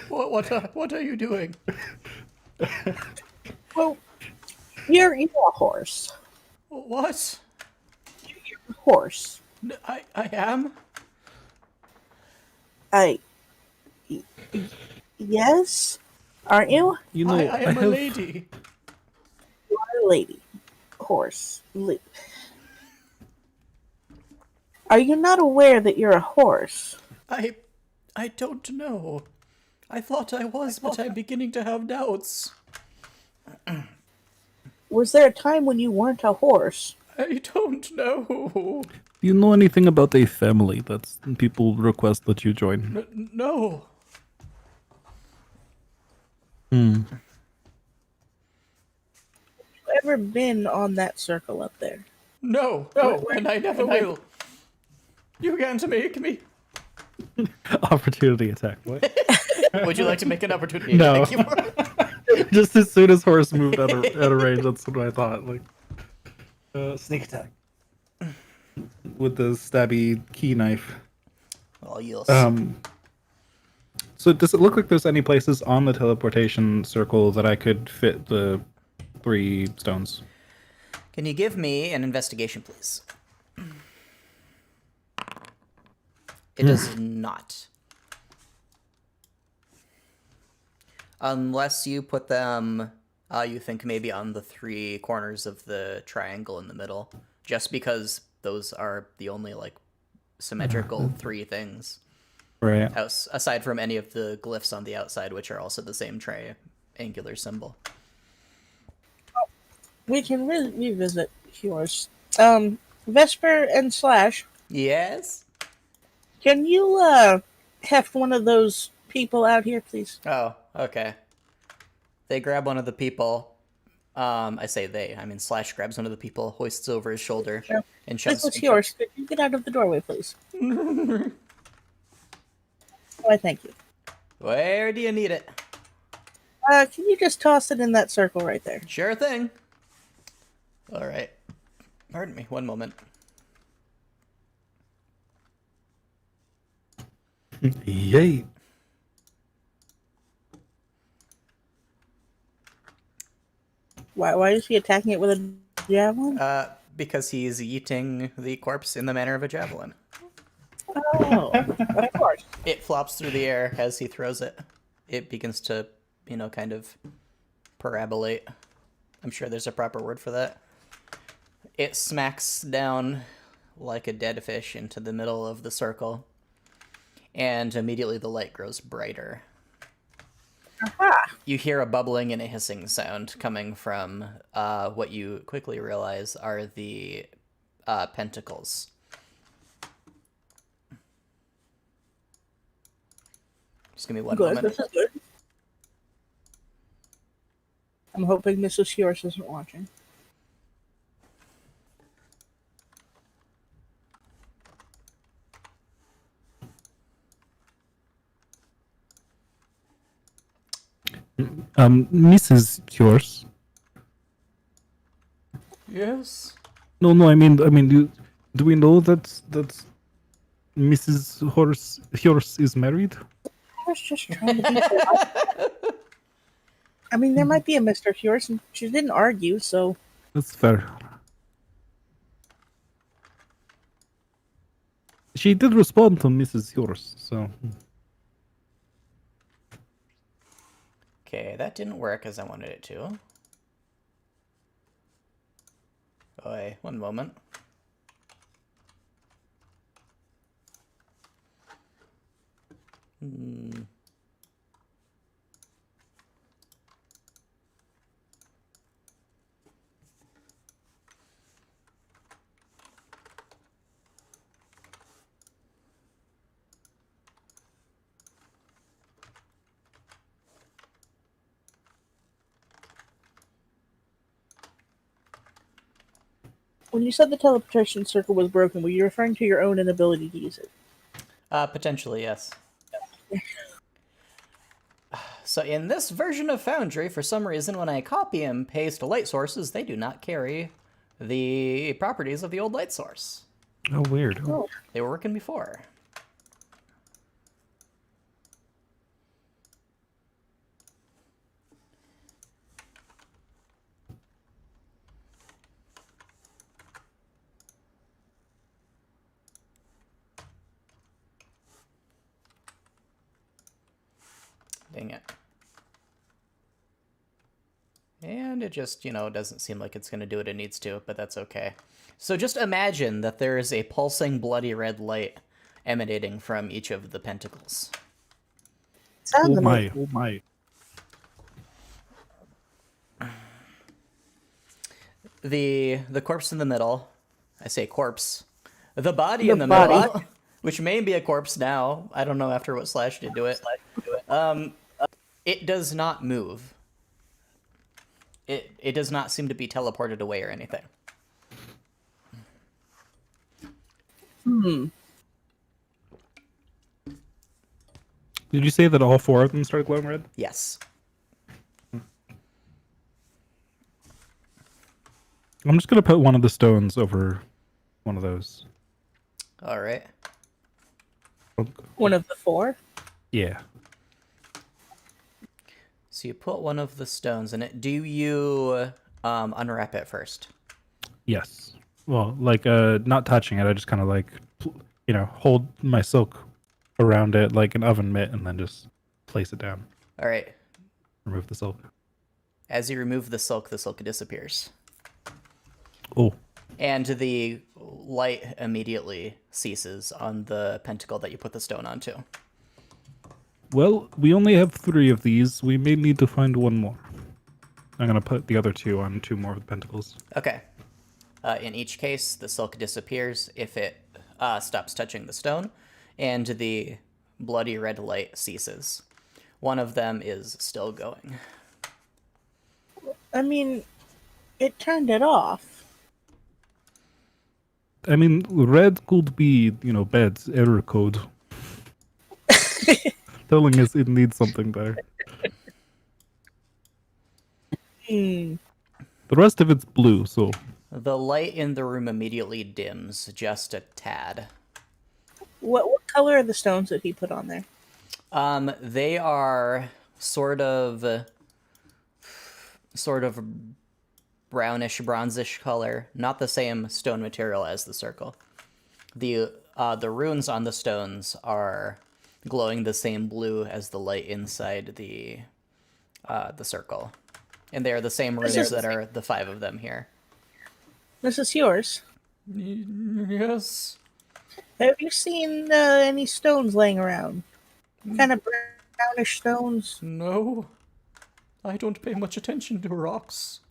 What are you doing? well, you're a horse. What? Horse. I am? Yes? Aren't you? You know, I am a lady. You are a lady. Horse. Are you not aware that you're a horse? I don't know. I thought I was, but I'm beginning to have doubts. Was there a time when you weren't a horse? I don't know. Do you know anything about a family that's people request that you join? No. Have you ever been on that circle up there? No, and I never will. You can't make me. Opportunity attack. What? Would you like to make an opportunity? No. Thank you. Just as soon as horse moved out of range, that's what I thought. Like, sneak attack with the stabby key knife. Well, you'll So does it look like there's any places on the teleportation circle that I could fit the 3 stones? Can you give me an investigation, please? It does not. Unless you put them, you think maybe on the 3 corners of the triangle in the middle. Just because those are the only, like, symmetrical 3 things. Right. Aside from any of the glyphs on the outside, which are also the same triangular symbol. We can revisit yours. Vesper and Slash, Yes? can you heft one of those people out here, please? Oh, okay. They grab one of the people. I say they. I mean, Slash grabs one of the people, hoists over his shoulder, Yeah. and This shoves. was yours. Could you get out of the doorway, please? Why, thank you. Where do you need it? Can you just toss it in that circle right there? Sure thing. All right. Pardon me. One moment. Yay. Why is he attacking it with a javelin? Because he's eating the corpse in the manner of a javelin. Oh, of course. It flops through the air as he throws it. It begins to, kind of parabolate. I'm sure there's a proper word for that. It smacks down like a dead fish into the middle of the circle. And immediately the light grows brighter. Aha! You hear a bubbling and a hissing sound coming from what you quickly realize are the pentacles. Just give me one Good. moment. This is good. I'm hoping Mrs. Yours isn't watching. Mrs. Yours. Yes. No, no. Do we know that Mrs. Horse is married? I was just trying to be polite. I mean, there might be a Mr. Yours, and she didn't argue, so. That's fair. She did respond to Mrs. Yours, so. Okay, that didn't work as I wanted it to. Oi, one moment. When you said the teleportation circle was broken, were you referring to your own inability to use it? Potentially, yes. So in this version of Foundry, for some reason, when I copy and paste light sources, they do not carry the properties of the old light source. Oh, weird. Oh. They were working before. Dang it. And it just, doesn't seem like it's going to do what it needs to, but that's okay. So just imagine that there is a pulsing bloody red light emanating from each of the pentacles. Oh my, oh my. The corpse in the middle, I say corpse, the body The in the body. middle, which may be a corpse now. I don't know after what Slash did to it. It does not move. It does not seem to be teleported away or anything. Did you say that all four of them started glowing red? Yes. I'm just gonna put one of the stones over one of those. All right. One of the four? Yeah. So you put one of the stones in it. Do you unwrap it first? Yes. Well, not touching it. I just kind of hold my silk around it like an oven mitt and then just place it down. All right. Remove the silk. As you remove the silk disappears. Oh. And the light immediately ceases on the pentacle that you put the stone onto. Well, we only have 3 of these. We may need to find one more. I'm gonna put the other 2 on 2 more of the pentacles. Okay. In each case, the silk disappears if it stops touching the stone, and the bloody red light ceases. One of them is still going. I mean, it turned it off. I mean, red could be, bad error code. Telling us it needs something better. The rest of it's blue, so... The light in the room immediately dims just a tad. What color are the stones that he put on there? They are sort of brownish, bronzish color. Not the same stone material as the circle. The runes on the stones are glowing the same blue as the light inside the circle, and they are the same runes that are the 5 of them here. This is yours. Yes. Have you seen any stones laying around? Kind of brownish stones? No. I don't pay much attention to rocks.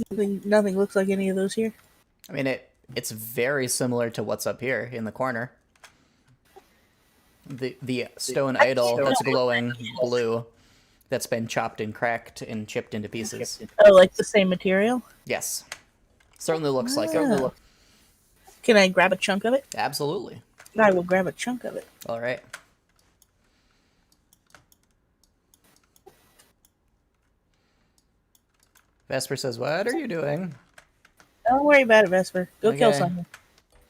Nothing looks like any of those here. I mean, it's very similar to what's up here in the corner. The stone idol that's glowing blue, that's been chopped and cracked and chipped into pieces. Oh, like the same material? Yes, certainly looks like it. Ah. Can I grab a chunk of it? Absolutely. I will grab a chunk of it. All right. Vesper says, "What are you doing?" Don't worry about it, Vesper. Go kill Okay. someone.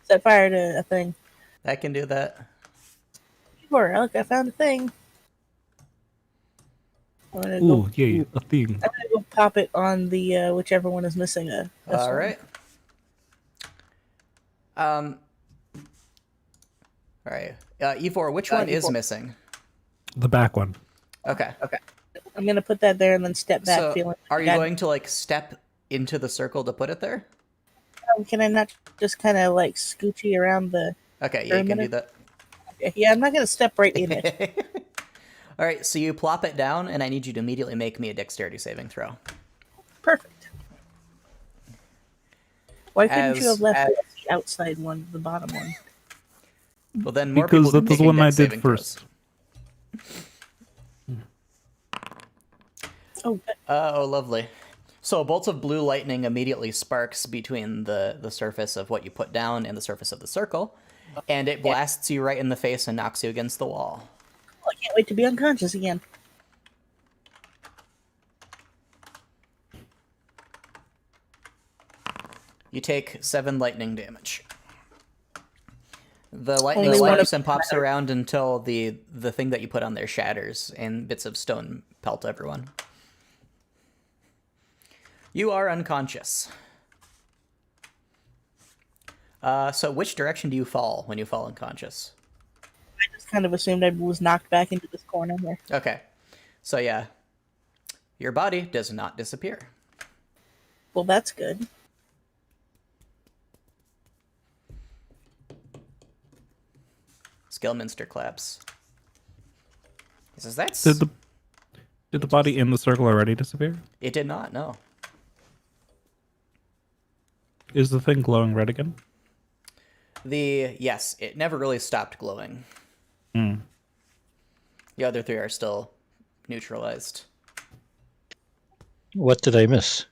Set fire to a thing. I can do that. Sure, look, I found a thing. I'm gonna Ooh, go, yay, a thing. I'm gonna go pop it on the whichever one is missing a All sword. right. All right. E4, which one is missing? The back one. Okay. I'm gonna put that there and then step back. So, Feeling are you God- going to like step into the circle to put it there? Can I not just kind of like scoochy around the? Okay, yeah, you can do Perimeter? that. Yeah, I'm not gonna step right in it. All right, so you plop it down, and I need you to immediately make me a dexterity saving throw. Perfect. Why couldn't you As- have left the outside one, the bottom one? Well, then more Because people that was the making one I dex did saving throws. first. Oh, Oh, lovely. So bolts of blue lightning immediately sparks between the surface of what you put down and the surface of the circle, and it blasts you right in the face and knocks you against the wall. I can't wait to be unconscious again. You take 7 lightning damage. The lightning Only one swipes of- and pops around until the thing that you put on there shatters and bits of stone pelt everyone. You are unconscious. So which direction do you fall when you fall unconscious? I just kind of assumed I was knocked back into this corner here. Okay. So yeah, your body does not disappear. Well, that's good. Skillminster claps. He says, "That's..." Did the body in the circle already disappear? It did not, no. Is the thing glowing red again? Yes, it never really stopped glowing. Hmm. The other 3 are still neutralized. What did I miss?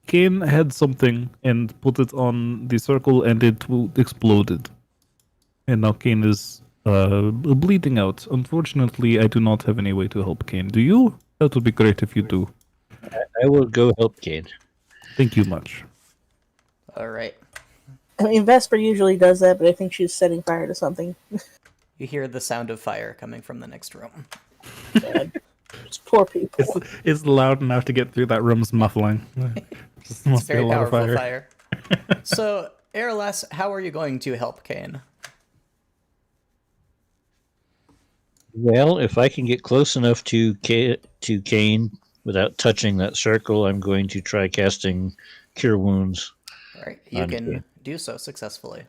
Kane had something and put it on the circle and it exploded. And now Kane is bleeding out. Unfortunately, I do not have any way to help Kane. Do you? That would be great if you do. I will go help Kane. Thank you much. All right. I mean, Vesper usually does that, but I think she's setting fire to something. You hear the sound of fire coming from the next room. It's poor people. It's loud enough to get through that room's muffling. It's Must be a very lot of powerful fire. fire. So, Aralas, how are you going to help Kane? Well, if I can get close enough to Kane without touching that circle, I'm going to try casting Cure Wounds. All right, you On can Kane. do so successfully.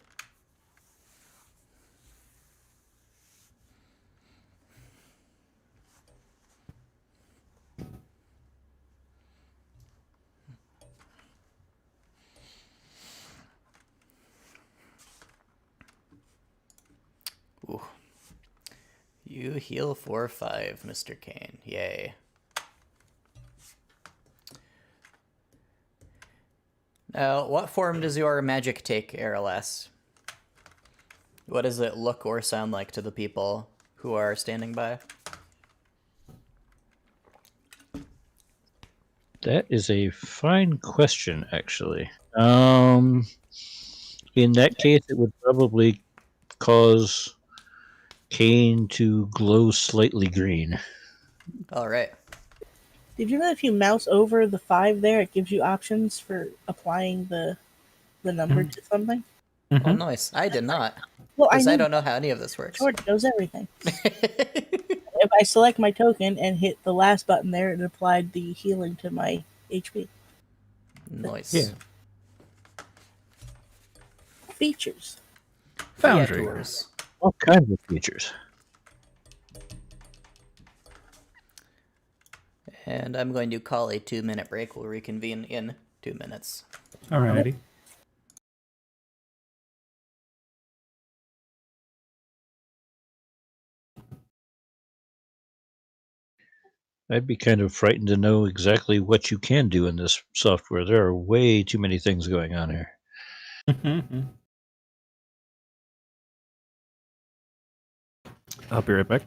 Ooh. You heal for 5, Mr. Kane. Yay. Now, what form does your magic take, Aralas? What does it look or sound like to the people who are standing by? That is a fine question, actually. In that case, it would probably cause Kane to glow slightly green. All right. Did you know if you mouse over the 5 there, it gives you options for applying the number to something? Oh, nice. I did not. Well, Because I knew don't know how any of this works. George knows everything. If I select my token and hit the last button there, it applied the healing to my HP. Nice. Yeah. Features. Foundry. Features. All kinds of features. And I'm going to call a 2-minute break. We'll reconvene in 2 minutes. Alrighty. I'd be kind of frightened to know exactly what you can do in this software. There are way too many things going on here. I'll be right back.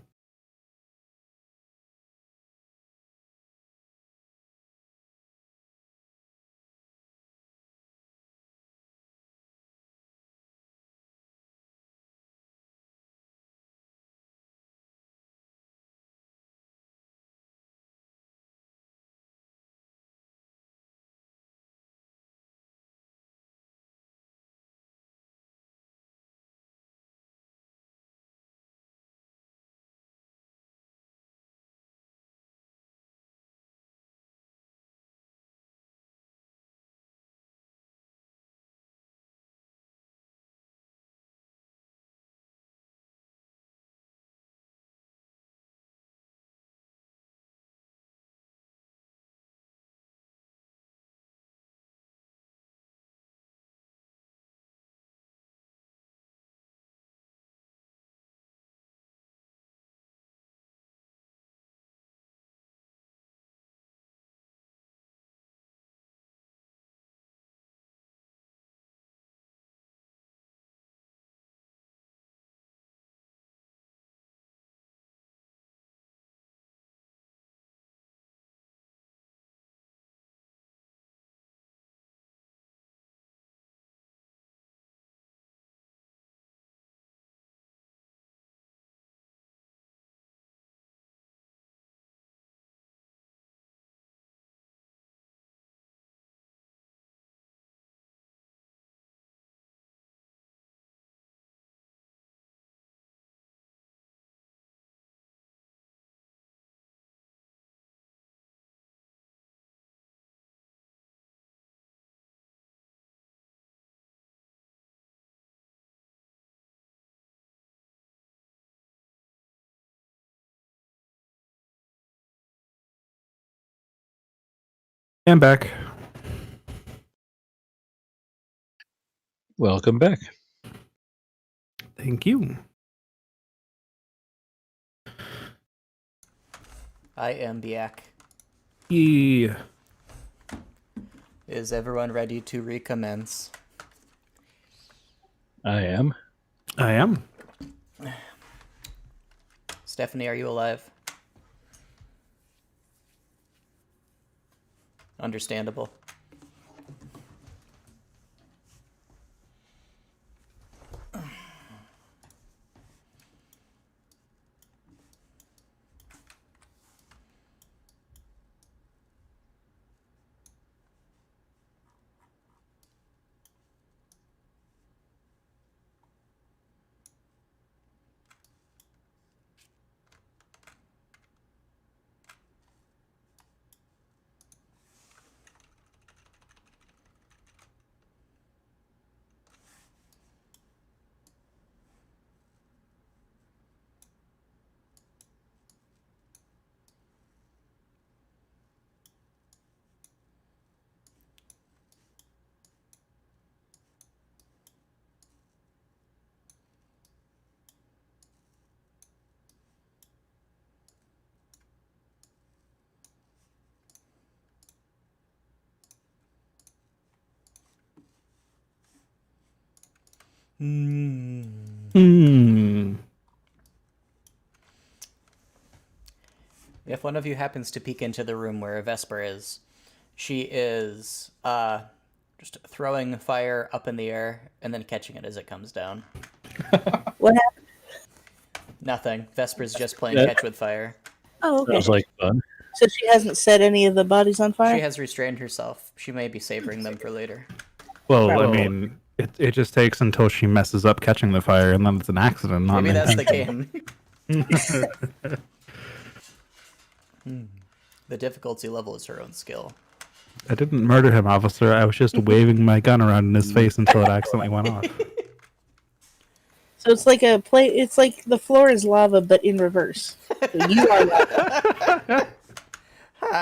And back. Welcome back. Thank you. I am back. Yeah. Is everyone ready to recommence? I am. I am. Stephanie, are you alive? Understandable. Hmm. If one of you happens to peek into the room where Vesper is, she is just throwing fire up in the air and then catching it as it comes down. What happened? Nothing. Vesper's just playing Yeah. catch with fire. Oh, okay. Sounds like fun. So she hasn't set any of the bodies on fire? She has restrained herself. She may be savoring them for later. Well, I Probably. mean, it just takes until she messes up catching the fire, and then it's an accident. Not Maybe an that's the intention. game. The difficulty level is her own skill. I didn't murder him, officer. I was just waving my gun around in his face until it accidentally went off. So it's like it's like the floor is lava, but in reverse. So you are lava.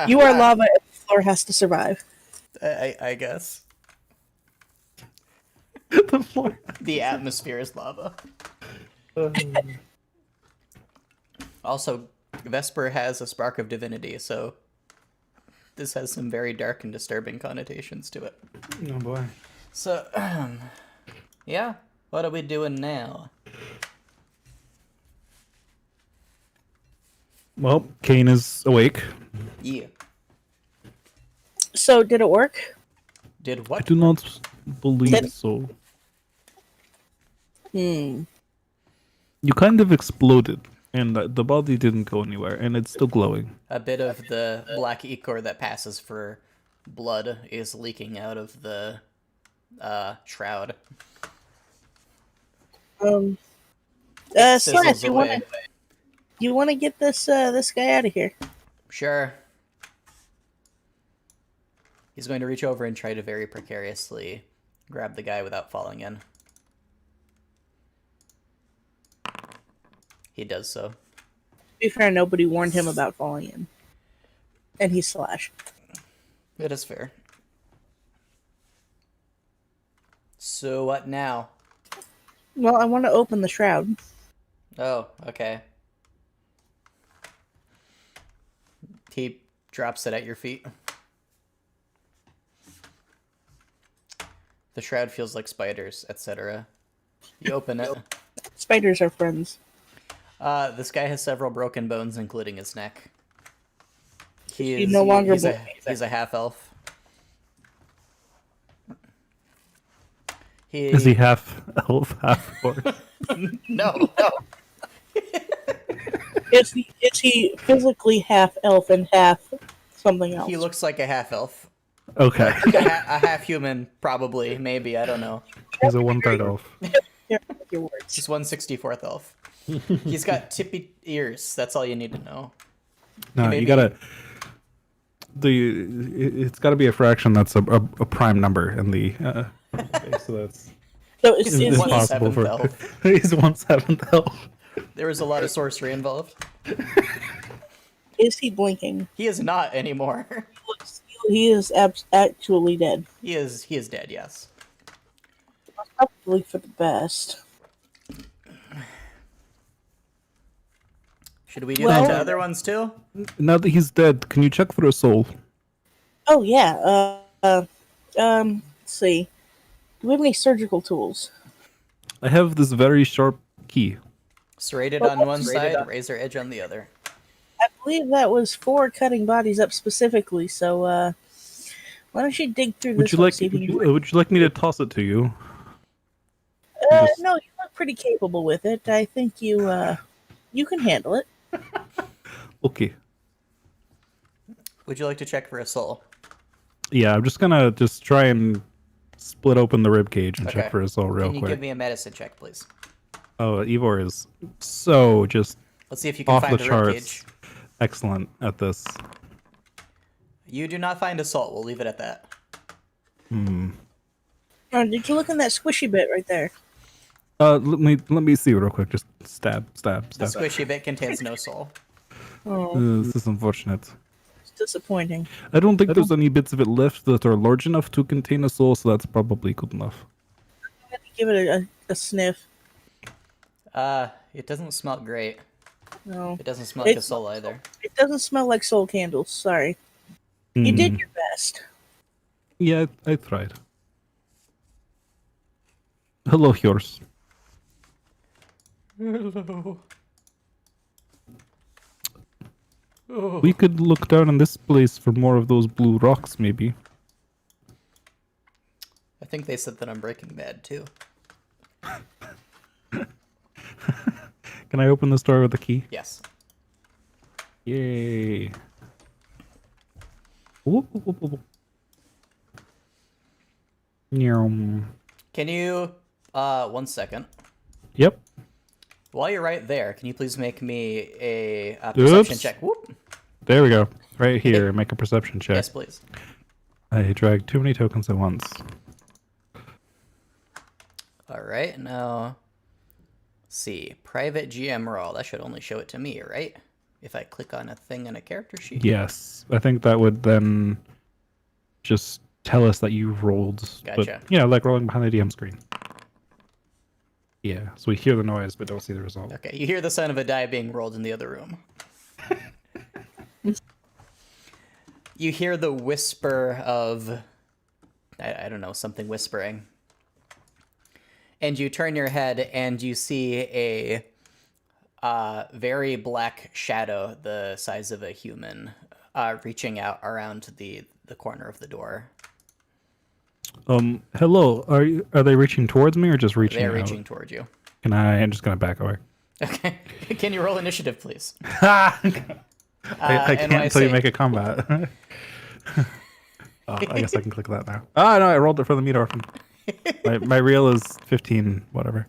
You are lava, and the floor has to survive. I guess. The floor. The atmosphere is lava. Also, Vesper has a spark of divinity, so this has some very dark and disturbing connotations to it. Oh boy. So, yeah, what are we doing now? Well, Kane is awake. Yeah. So, did it work? Did I what? do not believe Did- so. Hmm. You kind of exploded, and the body didn't go anywhere, and it's still glowing. A bit of the black ichor that passes for blood is leaking out of the shroud. It Slash, sizzles you away. wanna get this guy out of here? Sure. He's going to reach over and try to very precariously grab the guy without falling in. He does so. To be fair, nobody warned him about falling in. And he's Slash. It is fair. So what now? Well, I want to open the shroud. Oh, okay. He drops it at your feet. The shroud feels like spiders, etc. You open it. Spiders are friends. This guy has several broken bones, including his neck. He's no longer he's a half elf. Is he half elf, half orc? No. Is he physically half elf and half something else? He looks like a half elf. Okay. A half human, probably, maybe, I don't know. He's a 1/3 elf. Careful with your words. He's 1/64th elf. He's got tippy ears, that's all you need to know. No, Maybe- you gotta. It's got to be a fraction that's a prime number in the. Okay, so that's So is one possible for. elf. He's 1/7 elf. There was a lot of sorcery involved. is he blinking? He is not anymore. He is actually dead. He is dead, yes. Probably for the best. Should we do Well- that to other ones too? Now that he's dead, can you check for a soul? Oh yeah. Let's see. Do we have any surgical tools? I have this very sharp key. Serrated on one side, razor edge on the other. I believe that was for cutting bodies up specifically. So why don't you dig through Would this you one? like? See if Would you you, would you like me to toss it to you? just- No, you look pretty capable with it. I think you can handle it. Okay. Would you like to check for a soul? Yeah, I'm just gonna try and split open the rib cage and Okay. check for a soul real Can you quick. give me a medicine check, please? Oh, Ivor is so just Let's see if you can off find the a rib charts. cage. Excellent at this. You do not find a soul. We'll leave it at that. Did you look in that squishy bit right there? Let me see real quick. Just stab. The squishy bit contains no soul. Oh, This is unfortunate. it's disappointing. I don't think there's any bits of it left that are large enough to contain a soul, so that's probably good enough. I'm gonna give it a sniff. It doesn't smell great. No, It doesn't smell like a It's- soul either. it doesn't smell like soul candles. Sorry, you did your best. Yeah, I tried. Hello, yours. Hello. Oh. We could look down in this place for more of those blue rocks, maybe. I think they said that I'm Breaking Bad too. Can I open this door with a key? Yes. Yay. Whoop, whoop, whoop, whoop. Nyum. Can you, 1 second. Yep. While you're right there, can you please make me a perception Oops. check? Whoop. There we go. Right here. Make a perception check. Yes, please. I dragged too many tokens at once. All right, now, let's see. Private GM roll. That should only show it to me, right? if I click on a thing in a character sheet? Yes, I think that would then just tell us that you rolled. Gotcha. But, like rolling behind the DM screen. Yeah, so we hear the noise but don't see the result. Okay, you hear the sound of a die being rolled in the other room. You hear the whisper of, I don't know, something whispering. And you turn your head and you see a very black shadow the size of a human reaching out around the corner of the door. Hello. Are they reaching towards me or just reaching They're out? reaching toward you. I'm just gonna back away. Okay. Can you roll initiative, please? I can't until you make a combat. Oh, I guess I can click that now. Oh no, I rolled it for the meat orphan. My reel is 15, whatever.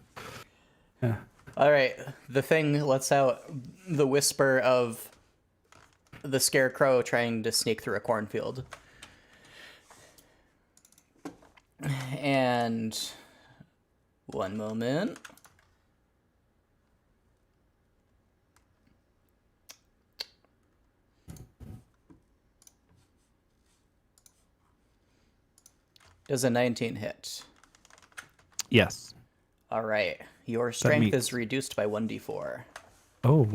Yeah. All right. The thing lets out the whisper of the scarecrow trying to sneak through a cornfield. And one moment. Does a 19 hit? Yes. All right. Your strength means- is reduced by 1d4. Oh.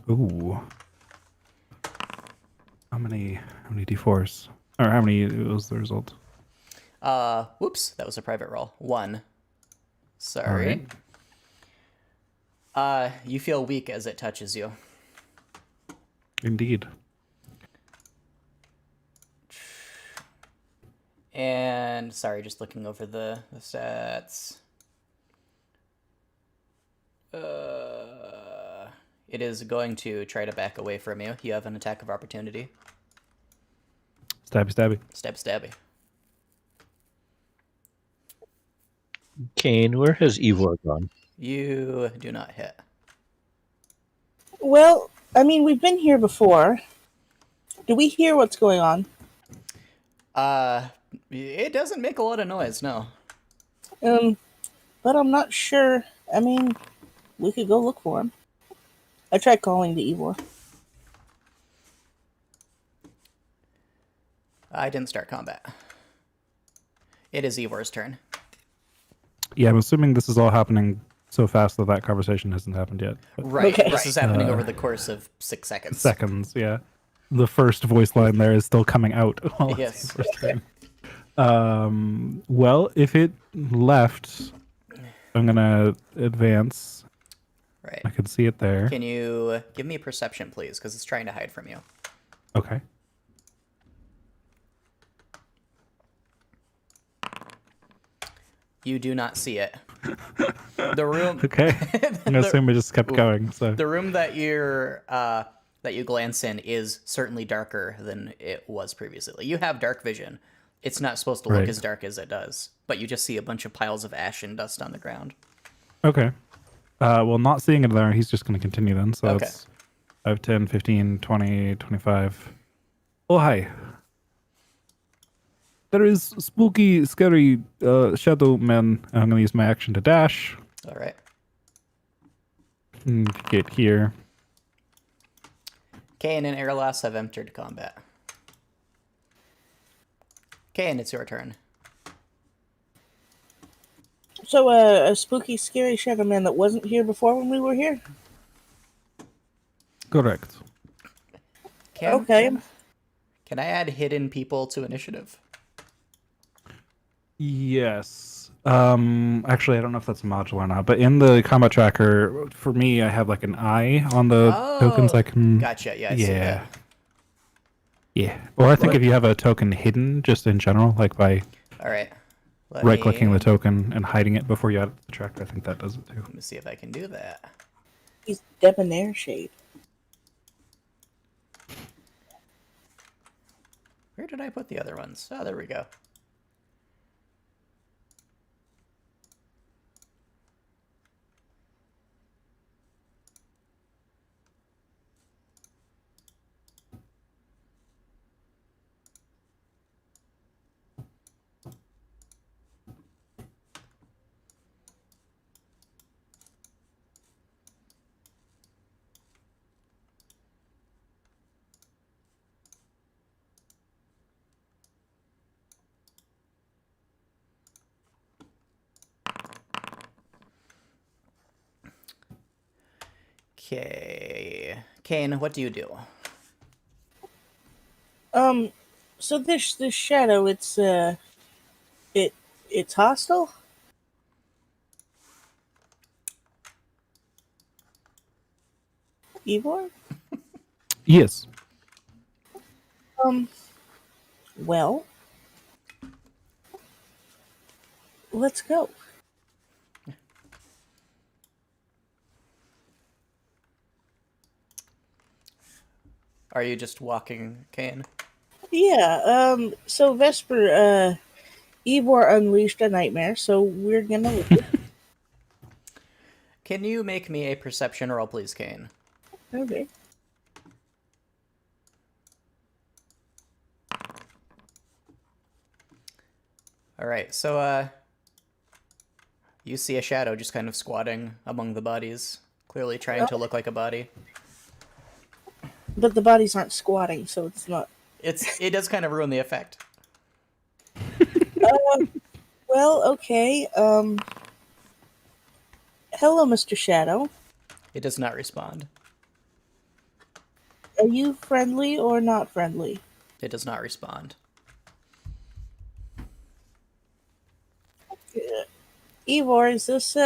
Ooh. How many d4s? Or how many was the result? Whoops, that was a private roll. 1. Sorry. Alright. You feel weak as it touches you. Indeed. And sorry, just looking over the stats. It is going to try to back away from you. You have an attack of opportunity. Stabby, stabby. Stabby. Kane, where has Ivor gone? You do not hit. Well, I mean, we've been here before. Do we hear what's going on? It doesn't make a lot of noise, no. But I'm not sure. I mean, we could go look for him. I tried calling to Ivor. I didn't start combat. It is Ivor's turn. Yeah, I'm assuming this is all happening so fast that conversation hasn't happened yet. But Right. Okay. This is happening over the course of 6 seconds. seconds, yeah. The first voice line there is still coming out. While it's Yes. the first turn. Well, if it left, I'm gonna advance. Right. I can see it there. Can you give me perception, please? Because it's trying to hide from you. Okay. You do not see it. The room. Okay. I'm gonna assume we just kept going. So The room that you glance in is certainly darker than it was previously. You have dark vision. It's not supposed to look Right. as dark as it does, but you just see a bunch of piles of ash and dust on the ground. okay. Well, not seeing it there, he's just gonna continue then. So Okay. it's 5, 10, 15, 20, 25. Oh hi. There is spooky, scary shadow man. I'm gonna use my action to dash. All right. And get here. Kane and Airlass have entered combat. Kane, it's your turn. So, a spooky, scary shadow man that wasn't here before when we were here? Correct. Okay. Can I add hidden people to initiative? Yes. Actually, I don't know if that's modular or not, but in the combat tracker, for me, I have like an eye on the tokens I can. Gotcha. Yeah, I see Yeah. that. Yeah. Or I think if you have a token hidden, just in general, like by All right. right-clicking the token and hiding it before you add it to the tracker, I think that does it too. Let me see if I can do that. He's debonair shade. Where did I put the other ones? Oh, there we go. Okay. Kane, what do you do? So this shadow, it's hostile. Ivor? Yes. Um, well, let's go. Are you just walking, Kane? Yeah, so Vesper, Ivor unleashed a nightmare, so we're gonna leave. Can you make me a perception roll, please, Kane? Okay. All right, so you see a shadow just kind of squatting among the bodies, clearly trying to look like a body. But the bodies aren't squatting, so it's not. It does kind of ruin the effect. Well, okay, hello, Mr. Shadow. It does not respond. Are you friendly or not friendly? It does not respond. Ivor, is this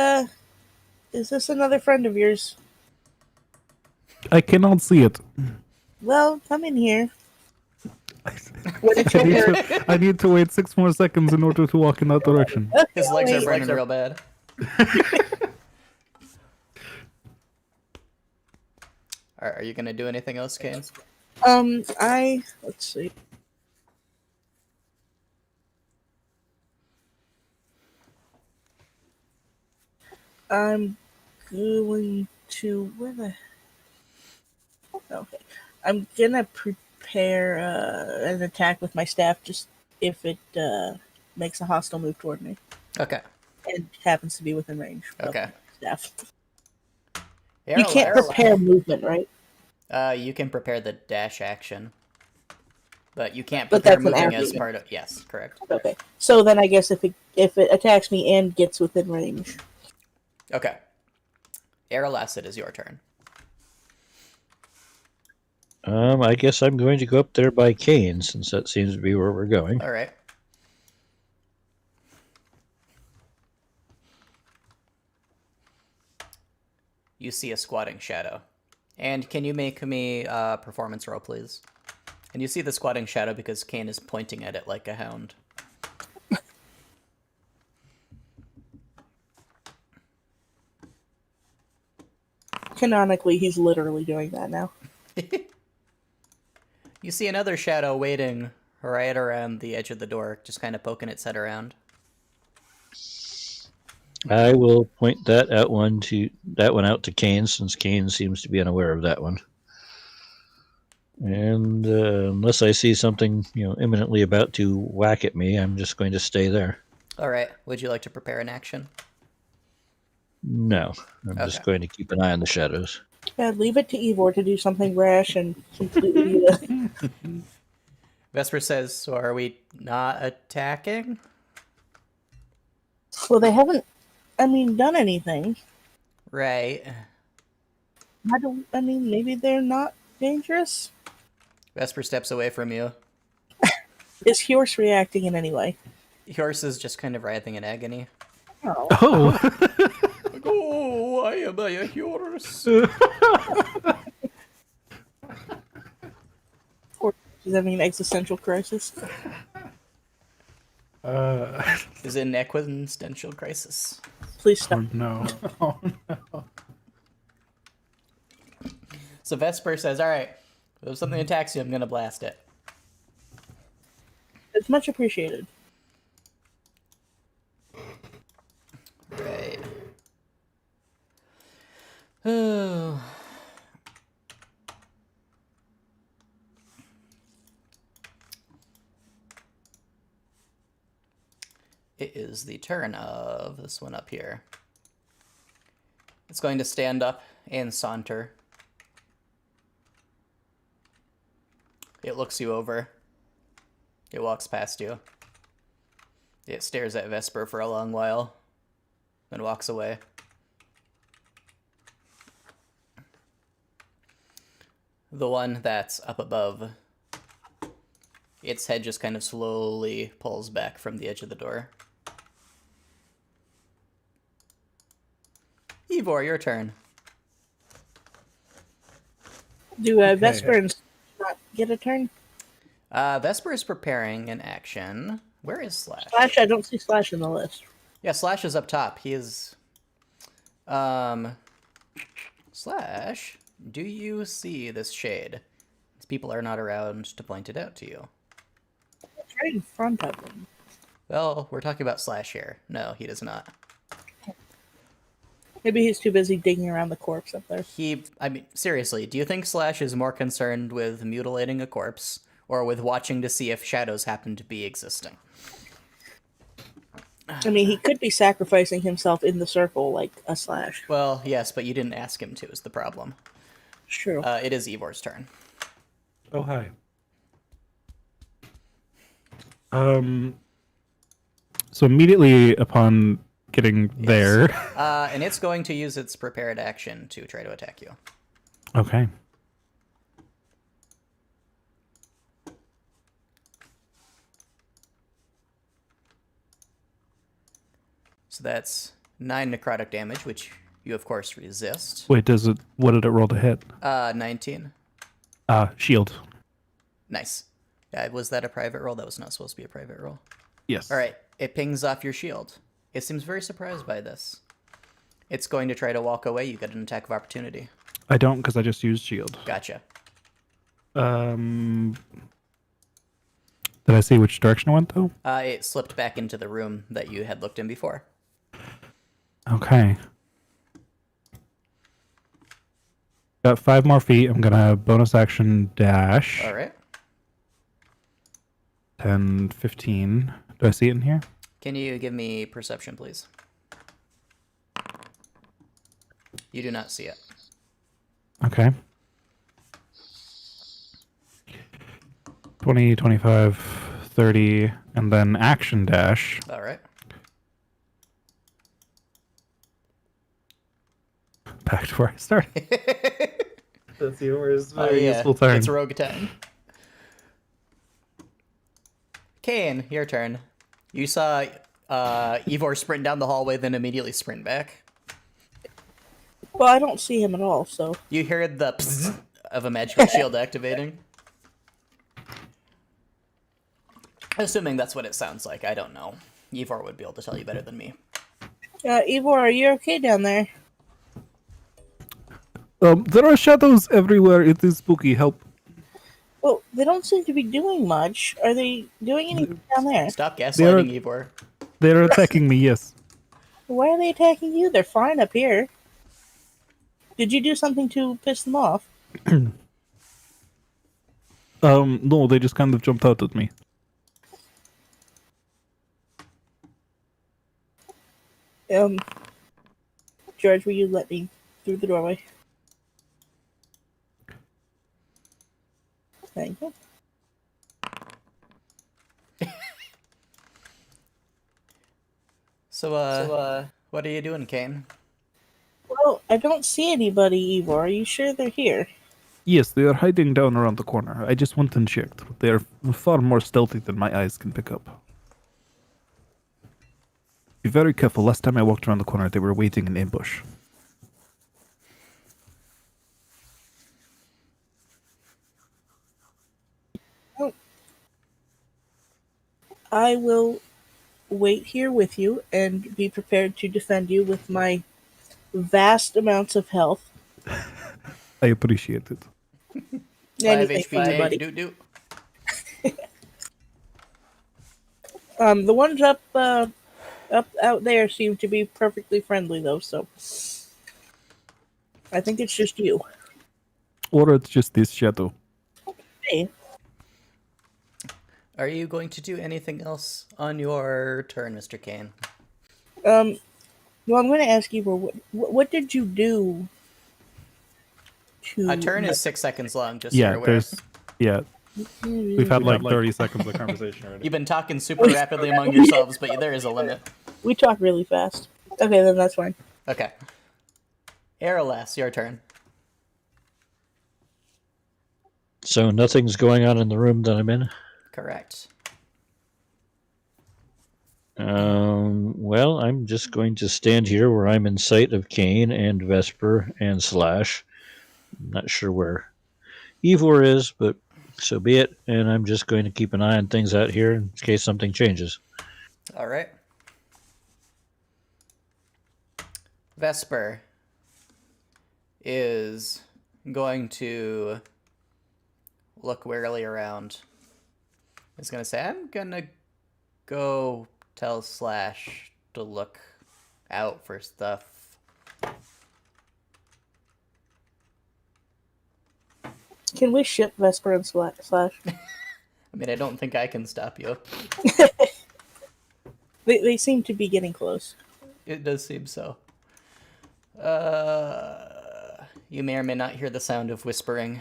another friend of yours? I cannot see it. Well, come in here. I need to wait 6 more seconds in order to walk in that direction. His legs are wait. burning real bad. Are you gonna do anything else, Kane? Let's see. I'm going to where the okay. I'm gonna prepare an attack with my staff just if it makes a hostile move toward me Okay. and happens to be within range. Okay. Of my staff. You Arrow can't left. prepare movement, right? You can prepare the dash action, but you can't But prepare that's an moving as action. part of. Yes, correct. Okay. So then I guess if it attacks me and gets within range. Okay. Araless, it is your turn. I guess I'm going to go up there by Kane, since that seems to be where we're going. All right. You see a squatting shadow. And can you make me a performance roll, please? And you see the squatting shadow because Kane is pointing at it like a hound. Canonically, he's literally doing that now. You see another shadow waiting right around the edge of the door, just kind of poking its head around. I will point that one out to Kane, since Kane seems to be unaware of that one. And unless I see something, imminently about to whack at me, I'm just going to stay there. All right. Would you like to prepare an action? No, I'm just Okay. going to keep an eye on the shadows. Yeah, leave it to Ivor to do something rash and completely. Vesper says, so are we not attacking? Well, they haven't, done anything. Right. Maybe they're not dangerous. Vesper steps away from you. Is Horse reacting in any way? Horse is just kind of writhing in agony. Oh. Oh! Like, oh, why am I a horse? She's having an existential crisis. Is in existential crisis. Please stop. Oh no. Oh no. So Vesper says, all right, if something attacks you, I'm going to blast it. It's much appreciated. Right. Oh. It is the turn of this one up here. It's going to stand up and saunter. It looks you over. It walks past you. It stares at Vesper for a long while, then walks away. The one that's up above. Its head just kind of slowly pulls back from the edge of the door. Ivor, your turn. Do Okay. Vesper and not get a turn? Vesper is preparing an action. Where is Slash? Slash, I don't see Slash in the list. Yeah, Slash is up top. He is... Slash, do you see this shade? These people are not around to point it out to you. It's right in front of him. Well, we're talking about Slash here. No, he does not. Maybe he's too busy digging around the corpse up there. I mean, seriously, do you think Slash is more concerned with mutilating a corpse or with watching to see if shadows happen to be existing? I mean, he could be sacrificing himself in the circle like a Slash. Well, yes, but you didn't ask him to, is the problem. It's true. It is Ivor's turn. Oh, hi. So immediately upon getting there... And it's going to use its prepared action to try to attack you. Okay. So that's 9 necrotic damage, which you, of course, resist. Wait, what did it roll to hit? 19. Shield. Nice. Was that a private roll? That was not supposed to be a private roll. Yes. All right. It pings off your shield. It seems very surprised by this. It's going to try to walk away. You get an attack of opportunity. I don't, because I just used shield. Gotcha. Did I see which direction it went, though? It slipped back into the room that you had looked in before. Okay. Got 5 more feet. I'm gonna bonus action dash. All right. 10, 15. Do I see it in here? Can you give me perception, please? You do not see it. Okay. 20, 25, 30, and then action dash. All right. Back to where I started. That's yours. Very useful turn. It's Rogue 10. Kane, your turn. You saw Ivor sprint down the hallway, then immediately sprint back. Well, I don't see him at all, so... You heard the psst of a magical shield activating. Assuming that's what it sounds like, I don't know. Ivor would be able to tell you better than me. Ivor, are you okay down there? There are shadows everywhere. It is spooky. Help. Well, they don't seem to be doing much. Are they doing anything down there? Stop gaslighting Ivor. They're attacking me, yes. Why are they attacking you? They're fine up here. Did you do something to piss them off? No, they just kind of jumped out at me. George, will you let me through the doorway? Thank you. So, what are you doing, Kane? Well, I don't see anybody, Ivor. Are you sure they're here? Yes, they are hiding down around the corner. I just went and checked. They are far more stealthy than my eyes can pick up. Be very careful. Last time I walked around the corner, they were waiting in ambush. I will wait here with you and be prepared to defend you with my vast amounts of health. I appreciate it. 5 Anything, HP tank, buddy. do. The ones up out there seem to be perfectly friendly, though. So I think it's just you. Or it's just this shadow. Hey, Are you going to do anything else on your turn, Mr. Kane? well, I'm going to ask you, what did you do to... A turn is 6 seconds long, just so Yeah, you're aware. we've had like 30 seconds of conversation already. You've been talking super rapidly among yourselves, but there is a limit. We talk really fast. Okay, then that's fine. Okay. Aerolas, your turn. So nothing's going on in the room that I'm in? Correct. Well, I'm just going to stand here where I'm in sight of Kane and Vesper and Slash. I'm not sure where Ivor is, but so be it. And I'm just going to keep an eye on things out here in case something changes. All right. Vesper is going to look warily around. He's going to say, I'm going to go tell Slash to look out for stuff. Can we ship Vesper and Slash? I mean, I don't think I can stop you. They seem to be getting close. It does seem so. You may or may not hear the sound of whispering.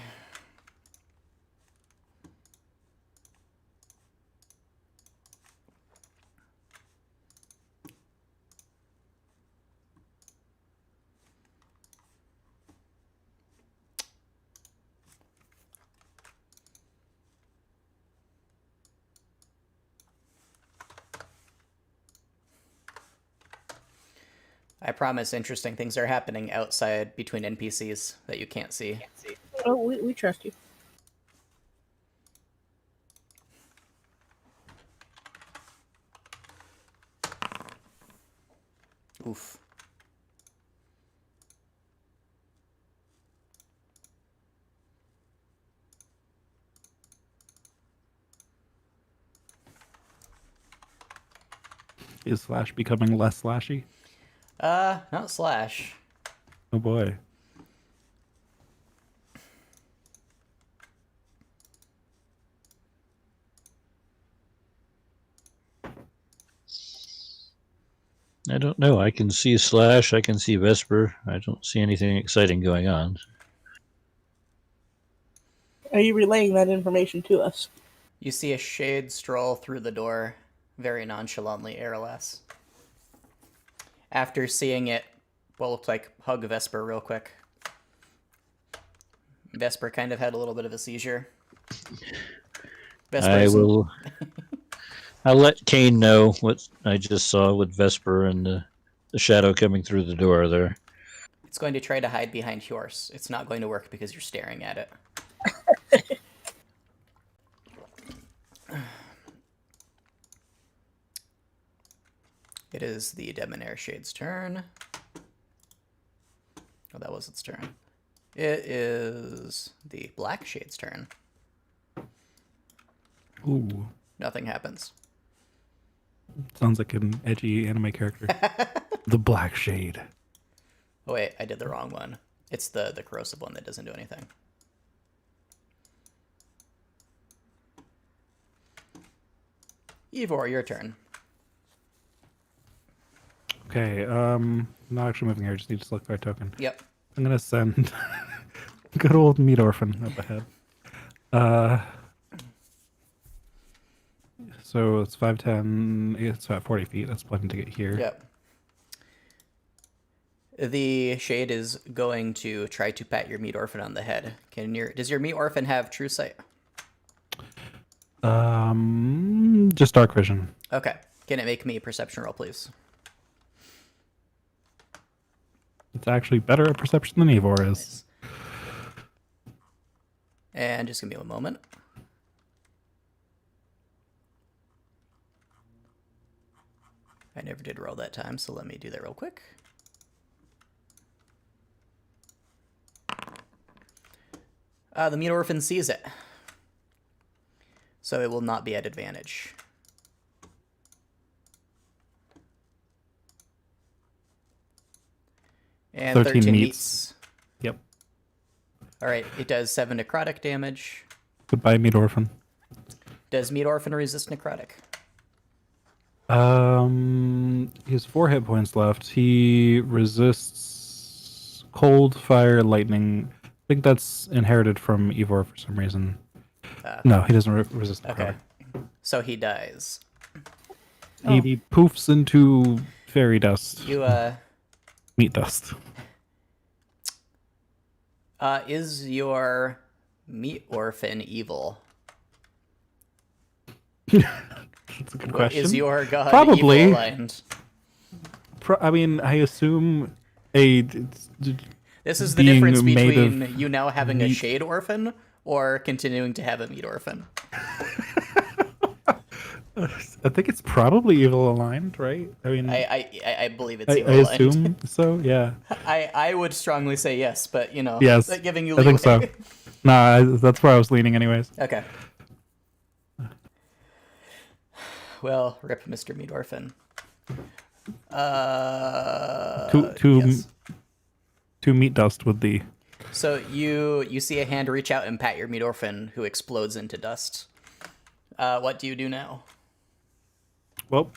I promise interesting things are happening outside between NPCs that you can't see. Oh, we trust you. Oof. Is Slash becoming less slashy? Not Slash. Oh boy. I don't know. I can see Slash. I can see Vesper. I don't see anything exciting going on. Are you relaying that information to us? You see a shade stroll through the door, very nonchalantly, airless. After seeing it, well, looks like hug Vesper real quick. Vesper kind of had a little bit of a seizure. Vesper I isn't- will. I'll let Kane know what I just saw with Vesper and the shadow coming through the door there. It's going to try to hide behind yours. It's not going to work because you're staring at it. It is the Debonair Shade's turn. Oh, that was its turn. It is the Black Shade's turn. Ooh. Nothing happens. Sounds like an edgy anime character. The Black Shade. Oh wait, I did the wrong one. It's the corrosive one that doesn't do anything. Ivor, your turn. Okay, not actually moving here, just need to select my token. Yep. I'm gonna send good old Meat Orphan up ahead. So it's 5'10", it's about 40 feet. That's plenty to get here. Yep. The shade is going to try to pat your meat orphan on the head. Does your meat orphan have true sight? Just dark vision. Okay. Can it make me a perception roll, please? It's actually better at perception than Ivor is. Nice. And just give me a moment. I never did roll that time, so let me do that real quick. The meat orphan sees it, so it will not be at advantage. And 13 meets. Yep. All right, it does 7 necrotic damage. Goodbye, Meat Orphan. Does meat orphan resist necrotic? He has 4 hit points left. He resists cold, fire, lightning. I think that's inherited from Ivor for some reason. No, he doesn't resist necrotic. Okay, so he dies. He poofs into fairy dust. You Meat dust. is your Meat orphan evil. That's a good question. Is your god Probably. evil aligned? I mean, I assume a This is the being difference made of between you now having a meat. shade orphan or continuing to have a meat orphan. I think it's probably evil aligned, right? I mean, I believe it's I evil aligned. assume so. Yeah. I would strongly say yes, but Yes. giving you I leeway. think so. Nah, that's where I was leaning, anyways. Okay. Well, rip Mr. Meat Orphan. Yes. Two meat dust with the. So you see a hand reach out and pat your Meat Orphan, who explodes into dust. What do you do now? Well,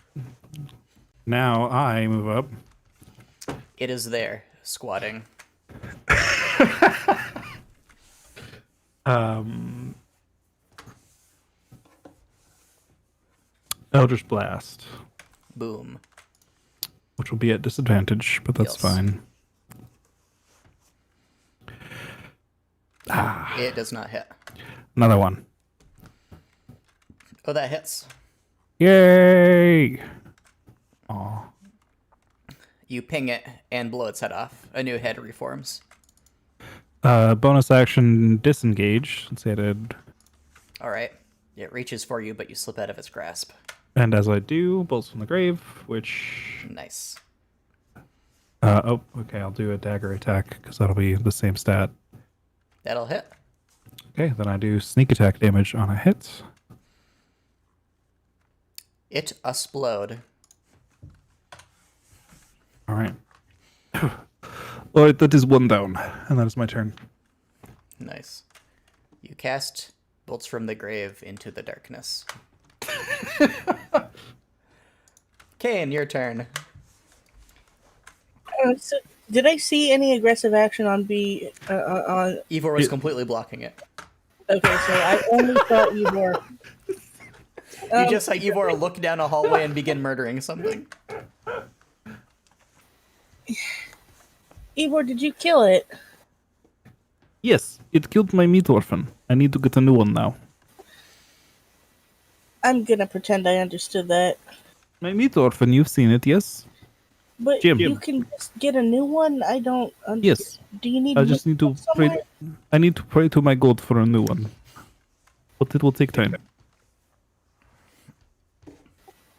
now I move up. It is there, squatting. Eldritch Blast, Boom. which will be at disadvantage, but that's Yes. fine. It does not hit. Another one. Oh, that hits. Yay! Aw. You ping it and blow its head off. A new head reforms. Bonus action disengage. Let's say I did. All right. It reaches for you, but you slip out of its grasp. And as I do, bolts from the grave, which. Nice. Okay, I'll do a dagger attack because that'll be the same stat. That'll hit. Okay, then I do sneak attack damage on a hit. It explode. All right. All right, that is one down, and that is my turn. Nice. You cast bolts from the grave into the darkness. Kane, your turn. So did I see any aggressive action on B? On Ivor was completely blocking it. okay, so I only saw Ivor. You just saw Ivor look down a hallway and begin murdering something. Ivor, did you kill it? Yes, it killed my meat orphan. I need to get a new one now. I'm gonna pretend I understood that. My meat orphan, you've seen it, yes? But Jim. you can just get a new one. I don't. Yes. Do you need? I just need to pray. somewhere? I need to pray to my god for a new one. But it will take time.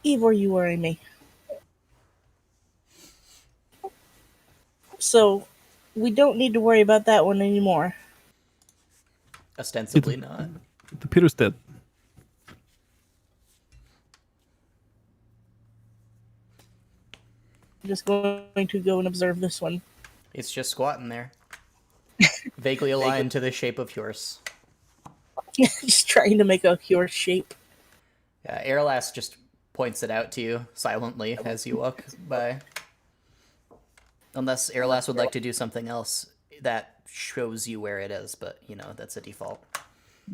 Ivor, you worry me. So, we don't need to worry about that one anymore. Ostensibly not. The Peter's dead. I'm just going to go and observe this one. It's just squatting there. Vaguely aligned to the shape of yours. Just trying to make a horse shape. Yeah, Airlass just points it out to you silently as you walk by. Unless Airlass would like to do something else that shows you where it is, but, that's a default.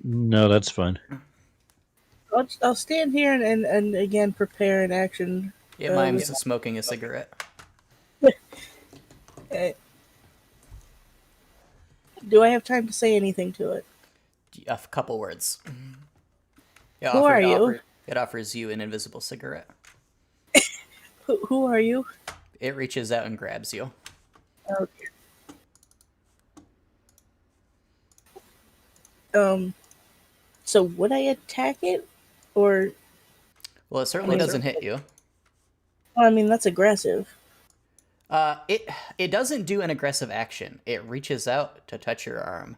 No, that's fine. I'll stand here and again prepare an action. It mimes smoking a cigarette. Do I have time to say anything to it? A couple words. Yeah, Who are you? It offers you an invisible cigarette. Who are you? It reaches out and grabs you. Okay. So would I attack it, or? Well, it certainly doesn't hit you. Well, I mean, that's aggressive. It doesn't do an aggressive action. It reaches out to touch your arm.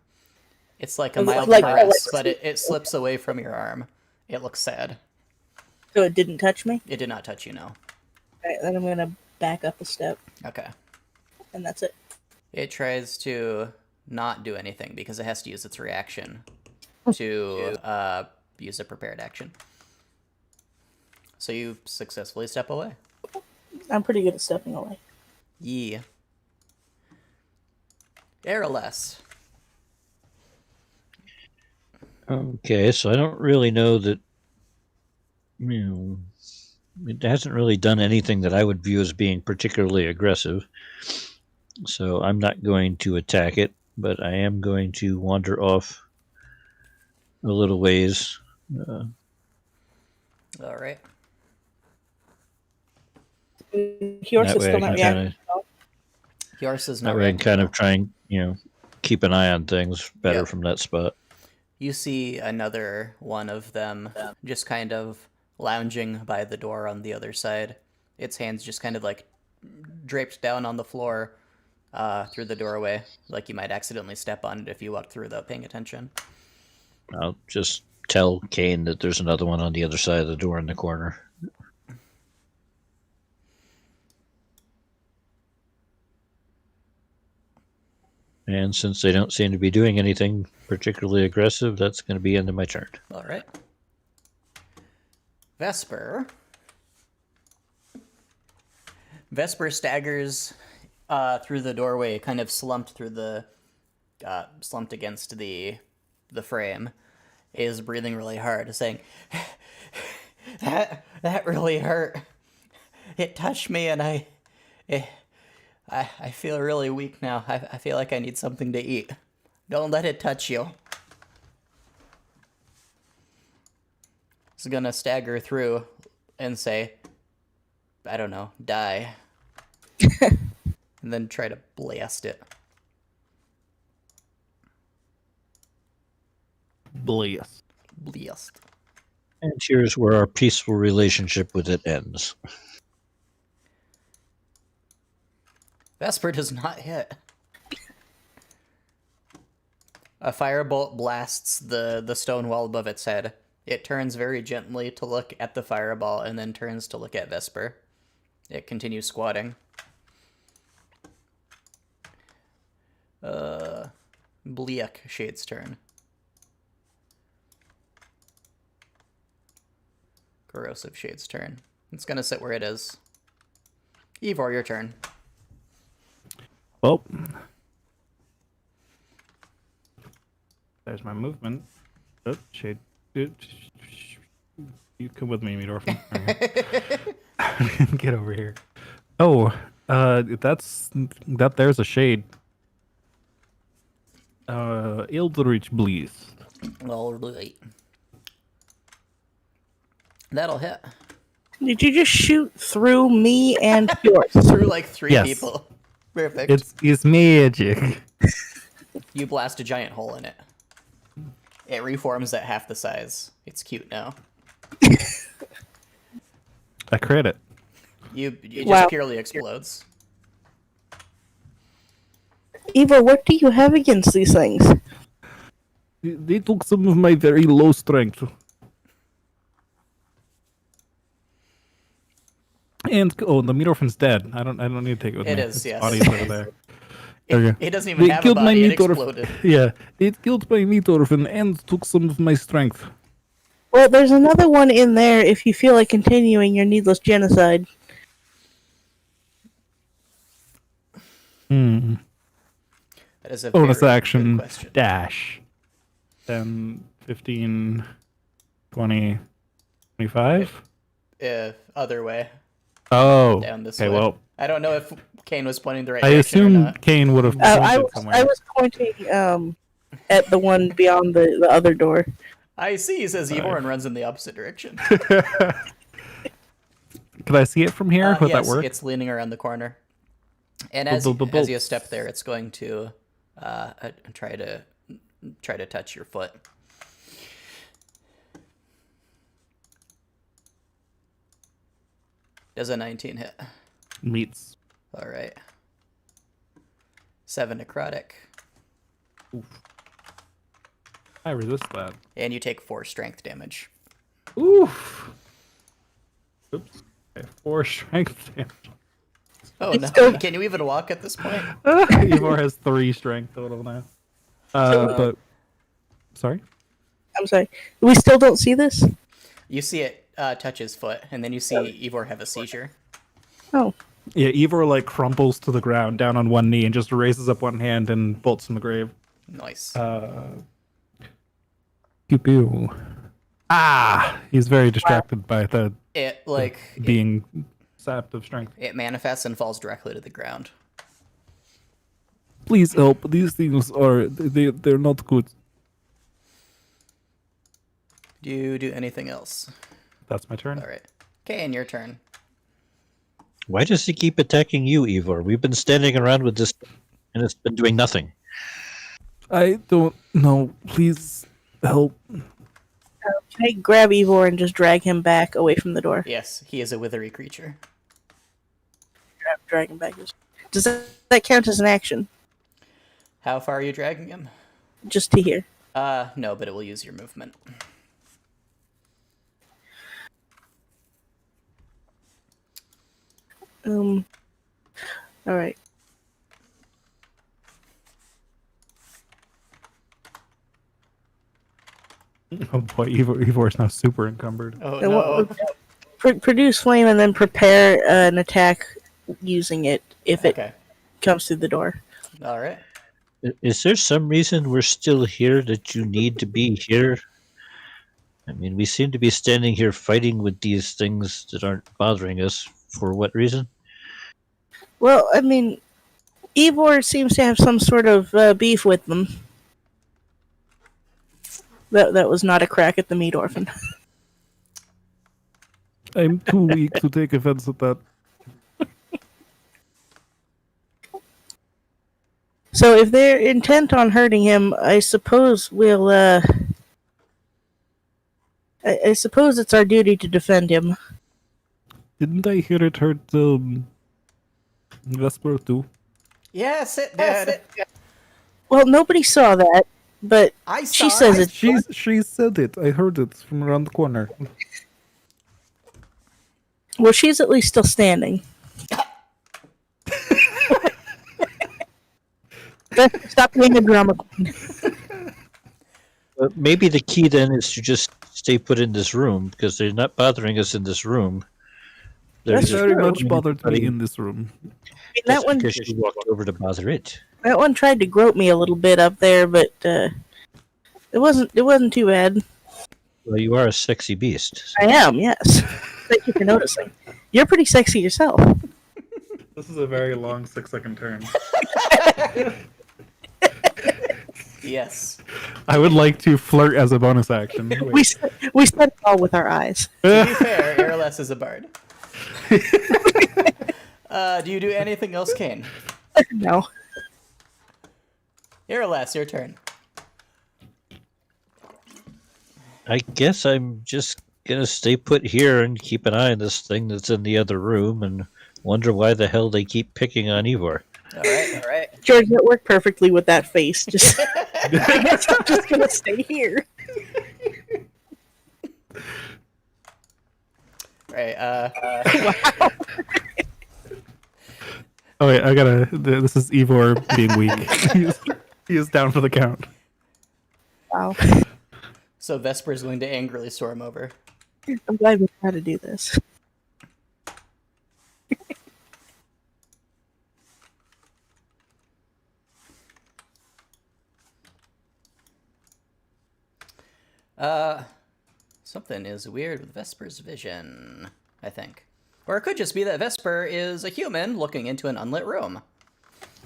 It's like a It's mild like- caress, but it slips away from your arm. It looks sad. So it didn't touch me? It did not touch you, no. Alright, then I'm gonna back up a step, Okay. and that's it. It tries to not do anything because it has to use its reaction to use a prepared action. So you successfully step away. I'm pretty good at stepping away. Yeah. Airless. Okay, so I don't really know that. It hasn't really done anything that I would view as being particularly aggressive. So I'm not going to attack it, but I am going to wander off a little ways. All right. Yours That is way still I not can reacting. kind of Yours is that not way I can reacting kind at of all. try and keep an eye on things better Yep. from that spot. You see another one of them just kind of lounging by the door on the other side. Its hands just kind of like draped down on the floor through the doorway, like you might accidentally step on it if you walked through without paying attention. I'll just tell Kane that there's another one on the other side of the door in the corner. And since they don't seem to be doing anything particularly aggressive, that's going to be end of my turn. All right. Vesper. Vesper staggers through the doorway, kind of slumped against the frame. Is breathing really hard, saying, "That really hurt. It touched me, and I feel really weak now. I feel like I need something to eat. Don't let it touch you." He's gonna stagger through and say, I don't know, die. And then try to blast it. Blast. Blast. And here's where our peaceful relationship with it ends. Vesper does not hit. A firebolt blasts the stone wall above its head. It turns very gently to look at the fireball and then turns to look at Vesper. It continues squatting. Bleak Shade's turn. Corrosive Shade's turn. It's gonna sit where it is. Ivor, your turn. Well, there's my movement. Oh, shade. You come with me, Meadorphin. Get over here. Oh, there's a shade. Eldritch Blast. All right. That'll hit. Did you just shoot through me and yours? Through like three Yes. people. Perfect. It's magic. You blast a giant hole in it. It reforms at half the size. It's cute now. I crit it. It just Wow. purely explodes. Eva, what do you have against these things? They took some of my very low strength. And the Meadorphin's dead. I don't need to take it with It me. is, Its yes. body's over there. Okay. It doesn't even They have a killed my body. It Meadorphin. exploded. Yeah, it killed my Meadorphin and took some of my strength. Well, there's another one in there if you feel like continuing your needless genocide. Hmm. That is a Bonus very action good question. dash. 10, 15, 20, 25? Other way. Oh, Down this okay. way. Well, I don't know if Kane was pointing the right I direction or assume not. Kane would have I pointed was somewhere. I was pointing at the one beyond the other door. I see, says Ivor, and runs in the opposite direction. Could I see it from here? Would Yes, that work? it's leaning around the corner. And as you step there, it's going to try to touch your foot. Does a 19 hit? Meets. All right. 7 necrotic. I resist that. And you take 4 strength damage. Oof. Oops. Okay, 4 strength damage. Oh It's no! still- Can you even walk at this point? Ivor has 3 strength total now. But sorry. I'm sorry. We still don't see this? You see it touch his foot, and then you see Ivor have a seizure. Oh. Yeah, Ivor like crumples to the ground down on one knee and just raises up one hand and bolts from the grave. Nice. Pew pew. Ah, he's very distracted by the It being sapped of strength. it manifests and falls directly to the ground. Please help. These things are they're not good. Do you do anything else? That's my turn. All right. Kane, your turn. Why does he keep attacking you, Ivor? We've been standing around with this, and it's been doing nothing. I don't know. Please help. Can I grab Ivor and just drag him back away from the door? Yes, he is a withery creature. Drag him back. Does that count as an action? How far are you dragging him? Just to here. No, but it will use your movement. All right. Oh boy, Ivor is now super encumbered. Oh And no. Produce flame and then prepare an attack using it if it Okay. comes through the door. All right. Is there some reason we're still here that you need to be here? I mean, we seem to be standing here fighting with these things that aren't bothering us. For what reason? Well, I mean, Ivor seems to have some sort of beef with them. That was not a crack at the meat orphan. I'm too weak to take offense at that. So if they're intent on hurting him, I suppose we'll. I suppose it's our duty to defend him. Didn't I hear it hurt Vesper too? Yes, it did. Well, nobody saw that, but I saw she says it. it. She said it. I heard it from around the corner. Well, she's at least still standing. Stop being a drama queen. Maybe the key then is to just stay put in this room because they're not bothering us in this room. They're That's just Very true. much bothered me in this room. I mean, that one, because she walked over to bother it. that one tried to grope me a little bit up there, but it wasn't too bad. Well, you are a sexy beast. I am, yes. Thank you for noticing. You're pretty sexy yourself. This is a very long 6-second turn. Yes. I would like to flirt as a bonus action. We said it all with our eyes. To be fair, Araless is a bard. Do you do anything else, Kane? No. Araless, your turn. I guess I'm just gonna stay put here and keep an eye on this thing that's in the other room and wonder why the hell they keep picking on Ivor. All right. George, that worked perfectly with that face. Just, I guess I'm just gonna stay here. Right. Oh wait, I gotta. This is Ivor being weak. He is down for the count. Wow. So Vesper is going to angrily storm over. I'm glad we had to do this. Something is weird with Vesper's vision, I think. Or it could just be that Vesper is a human looking into an unlit room.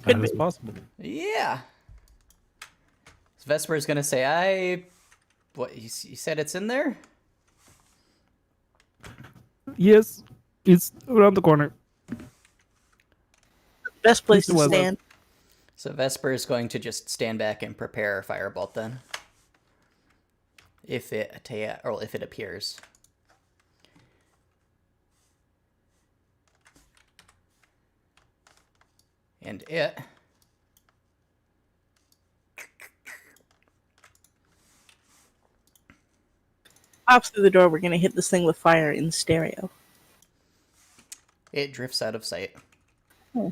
That is possible. Yeah. So Vesper is going to say, What, you said it's in there? Yes, it's around the corner. Best place to Well, stand. So Vesper is going to just stand back and prepare a firebolt then. If it appears. And it Pops through the door. We're gonna hit this thing with fire in stereo. drifts out of sight. Hmm.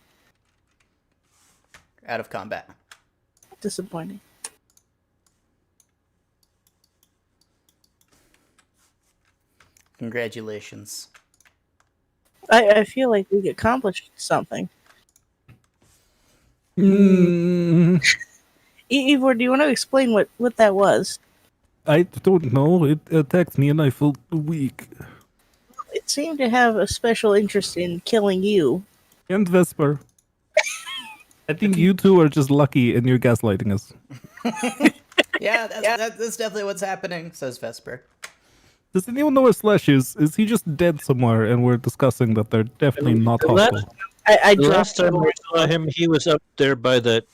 Out of combat. Disappointing. Congratulations. I feel like we accomplished something. Ivor, do you want to explain what that was? I don't know. It attacked me and I felt weak. It seemed to have a special interest in killing you. And Vesper. I think you two are just lucky and you're gaslighting us. Yeah, that's definitely what's happening, says Vesper. Does anyone know where Slash is? Is he just dead somewhere and we're discussing that they're definitely not The last- hostile? I The last dropped time I saw him, he was up there by that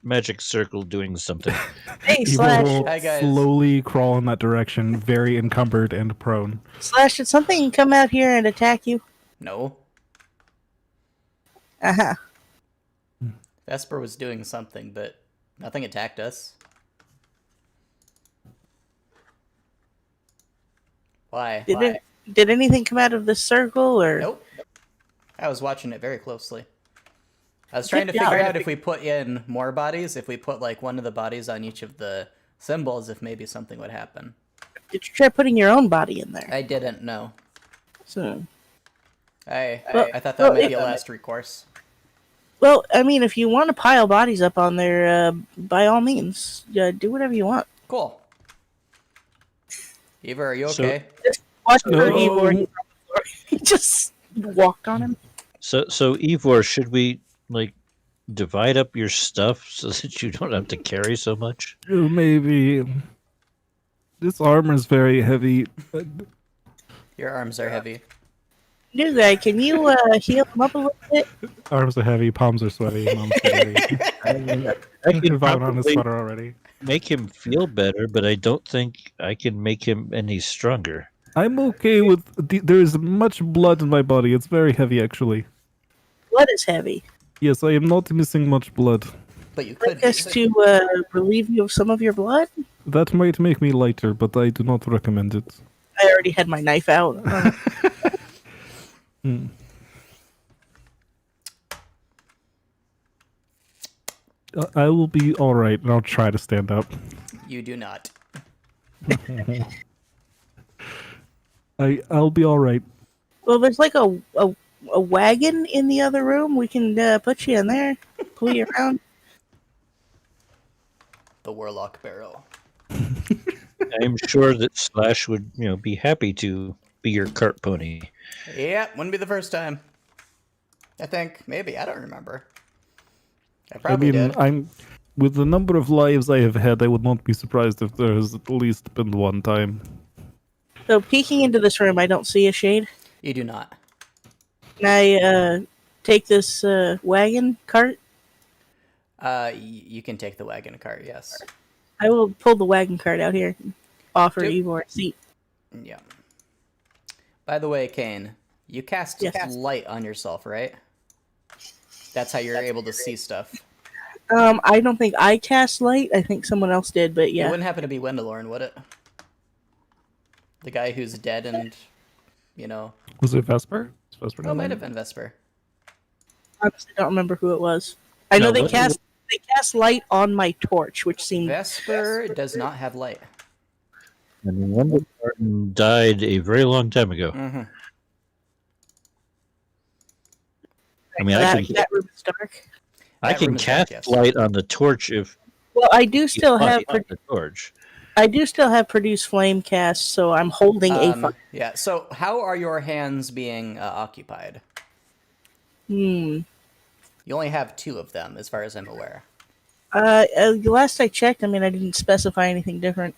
magic circle doing something. Hey, Evil Slash. will Hi, guys. slowly crawl in that direction, very encumbered and prone. Slash, did something come out here and attack you? No. Uh-huh. Vesper was doing something, but nothing attacked us. Why? Did anything come out of the circle, or? Nope. I was watching it very closely. I was trying to Good job. figure out if we put in more bodies, if we put like one of the bodies on each of the symbols, if maybe something would happen. Did you try putting your own body in there? I didn't know. So, I Well- thought that well, might if- be a last recourse. well, I mean, if you want to pile bodies up on there, by all means, do whatever you want. Cool. Eva, are you So- okay? Watch No. for Ivor. He just walked on him. So Ivor, should we like divide up your stuff so that you don't have to carry so much? Maybe. This armor's very heavy. Your arms are heavy. New guy, can you heal him up a little bit? Arms are heavy, palms are sweaty, and I'm sweaty. I I've can on his probably sweater already. make him feel better, but I don't think I can make him any stronger. I'm okay with. There is much blood in my body. It's very heavy, actually. Blood is heavy. Yes, I am not missing much blood. But you I could guess to relieve you of some of your blood. That might make me lighter, but I do not recommend it. I already had my knife out. I will be alright, and I'll try to stand up. You do not. I'll be alright. Well, there's like a wagon in the other room. We can put you in there, pull you around. The Warlock Barrel. I'm sure that Slash would, be happy to be your cart pony. Yeah, wouldn't be the first time. I think. Maybe. I don't remember. I probably did. I'm with the number of lives I have had, I would not be surprised if there has at least been one time. So peeking into this room, I don't see a shade. You do not. Can I take this wagon cart? You can take the wagon cart, yes. I will pull the wagon cart out here and offer Yep. Ivor a seat. Yeah. By the way, Kane, you cast Yes. light on yourself, right? That's how you're able to see stuff. I don't think I cast light. I think someone else did, but It yeah. wouldn't happen to be Wendalorn, would it? The guy who's dead and, Was it Vesper? Is Vesper Oh, down it might there? have been Vesper. Honestly, don't remember who it was. I know No, they what- cast light on my torch, which seemed Vesper does not have light. And Wendell Martin died a very long time ago. Mm-hmm. I mean, that room is dark. I that can room is dark, cast yes. light on the torch if Well, I do you still have light on the torch. produce flame cast, so I'm holding a fire. Yeah, so how are your hands being occupied? Hmm. You only have 2 of them, as far as I'm aware. Last I checked, I mean, I didn't specify anything different.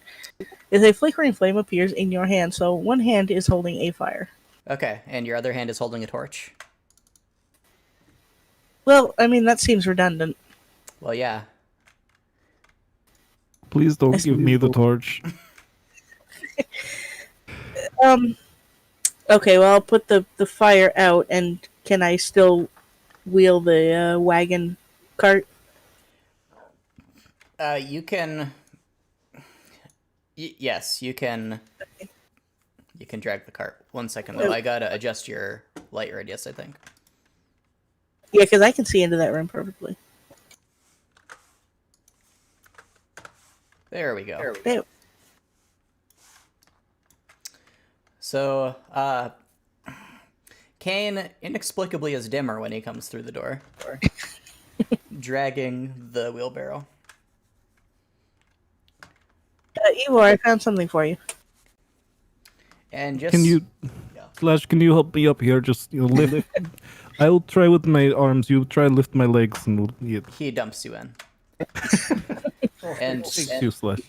Is a flickering flame appears in your hand, so one hand is holding a fire. Okay, and your other hand is holding a torch? Well, I mean, that seems redundant. Well, yeah. Please don't That's give me the torch. Okay, well, I'll put the fire out, and can I still wheel the wagon cart? You can... yes, you can... You can drag the cart. 1 second, though. I gotta adjust your light radius, I think. Yeah, because I can see into that room perfectly. There we go. There. So, Kane inexplicably is dimmer when he comes through the door. Dragging the wheelbarrow. Ivor, I found something for you. And just... Can you, Yeah. Slash? Can you help me up here? Just lift. I'll try with my arms. You try lift my legs, and we'll. Yeah. He dumps you in. And Thank you, Slash.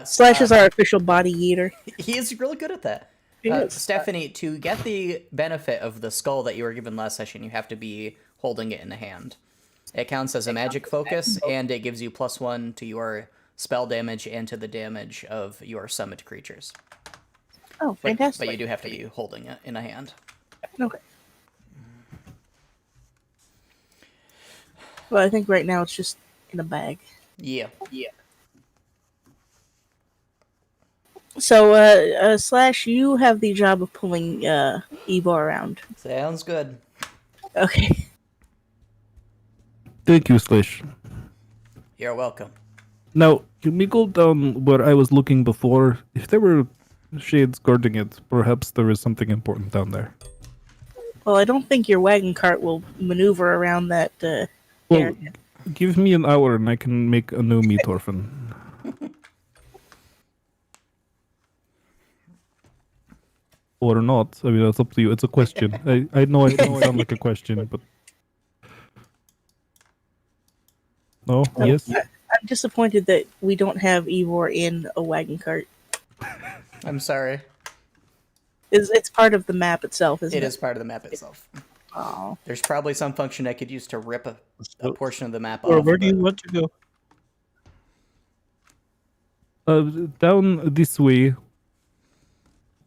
Slash is our official body eater. he is really good at that. Yes. Stephanie, to get the benefit of the skull that you were given last session, you have to be holding it in the hand. It counts as a magic focus, and it gives you +1 to your spell damage and to the damage of your summoned creatures. Oh, fantastic. But you do have to be holding it in a hand. Okay. Well, I think right now it's just in a bag. Yeah. So, Slash, you have the job of pulling Evo around. Sounds good. Okay. Thank you, Slash. You're welcome. Now, can we go down where I was looking before? If there were shades guarding it, perhaps there is something important down there. Well, I don't think your wagon cart will maneuver around that Well, area. give me an hour and I can make a new meat orphan. Or not. I mean, that's up to you. It's a question. I know I sound like a question, but... No? Yes? I'm disappointed that we don't have Evor in a wagon cart. I'm sorry. It's part of the map itself, isn't it? It is part of the map itself. Oh. There's probably some function I could use to rip a portion of the map Or off. where do you but- want to go? Down this way,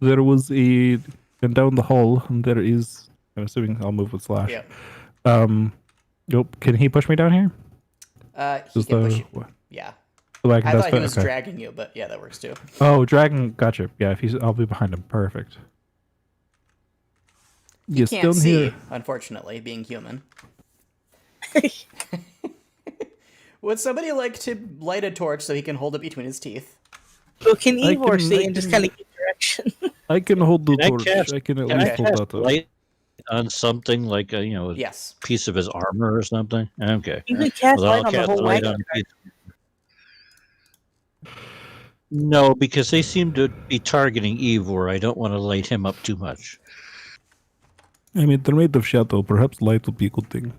there was a... And down the hall, and there is... I'm assuming I'll move with Slash. Yeah. Nope. Can he push me down here? He Is can push the- you. Yeah. So I can I that's thought he fine, was okay. dragging you, but yeah, that works too. Oh, dragon. Gotcha. Yeah, if he's... I'll be behind him. Perfect. You Yes, can't down see, here. unfortunately, being human. Would somebody like to light a torch so he can hold it between his teeth? Well, can I Evor can- see I and just can- kind of give direction? I can hold the Can I torch. cast- I can at Can I least hold cast that up. light on something like a Yes. piece of his armor or something? Okay. You can cast Well, light I'll on the cast whole light wagon on a cart. piece. No, because they seem to be targeting Evor. I don't want to light him up too much. I mean, they're made of shadow. Perhaps light would be a good thing.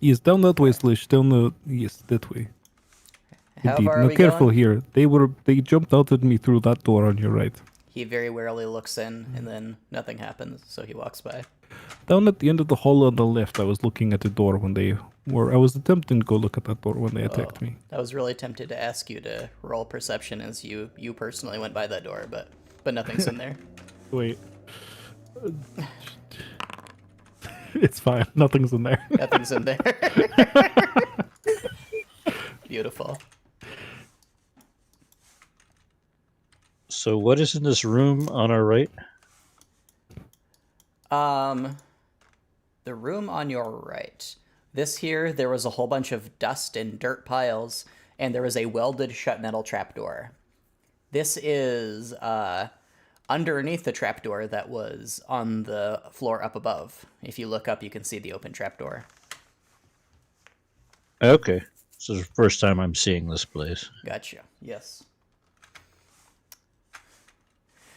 Yes, down that way, Slash. Down the... Yes, that way. How Indeed. far are Now, we careful going? here. They jumped out at me through that door on your right. He very warily looks in, and then nothing happens, so he walks by. Down at the end of the hall on the left, I was looking at the door when they were... I was attempting to go look at that door when they attacked me. I was really tempted to ask you to roll perception as you personally went by that door, but nothing's in there. Wait. It's fine. Nothing's in there. Nothing's in there. Beautiful. So what is in this room on our right? The room on your right. This here, there was a whole bunch of dust and dirt piles, and there was a welded shut metal trapdoor. This is underneath the trapdoor that was on the floor up above. If you look up, you can see the open trapdoor. Okay. This is the first time I'm seeing this place. Gotcha. Yes.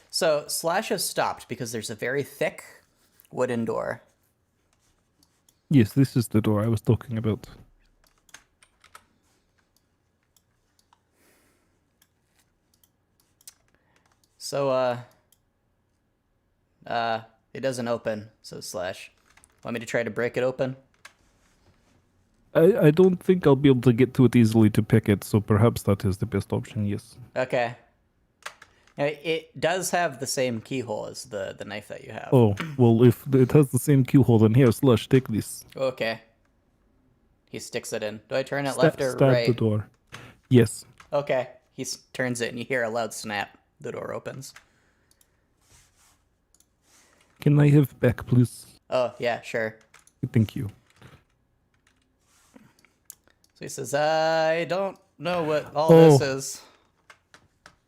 So Slash has stopped because there's a very thick wooden door. Yes, this is the door I was talking about. So, it doesn't open, so Slash. Want me to try to break it open? I don't think I'll be able to get to it easily to pick it, so perhaps that is the best option, yes. Okay. Now, it does have the same keyhole as the knife that you have. Oh, well, if it has the same keyhole, then here, Slash, take this. Okay. He sticks it in. Do I turn it left or Stab right? the door. Yes. Okay. He turns it and you hear a loud snap. The door opens. Can I have back, please? Oh, yeah, sure. Thank you. So he says, I don't know what all Oh. this is.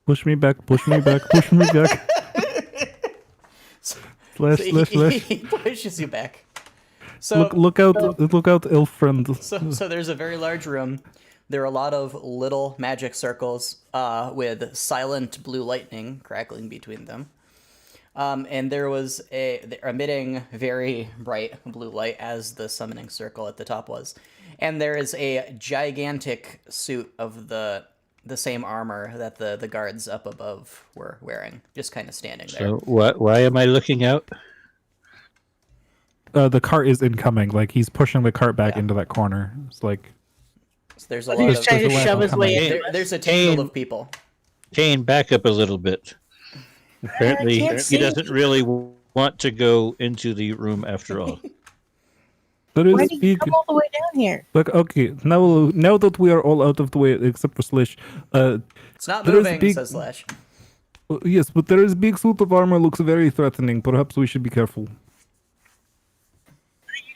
Push me back, push me back, push me back. Slash, So slash, slash. he pushes you back. So Look out, elf friend. So there's a very large room. There are a lot of little magic circles with silent blue lightning crackling between them. And there was they're emitting very bright blue light as the summoning circle at the top was. And there is a gigantic suit of the the same armor that the guards up above were wearing, just kind of standing there. So why am I looking out? The cart is incoming. Like he's pushing the cart back Yeah. into that corner. It's like So there's a He's lot of trying to there's a shove lot his way coming. into there, us. there's a tangle Kane. of people. Kane, back up a little bit. Apparently, can't he see. doesn't really want to go into the room after all. there Why is did you big. come all the way down here? Like okay, now that we are all out of the way except for Slash, It's not There is moving, big- says Slash. yes, but there is big suit of armor looks very threatening. Perhaps we should be careful.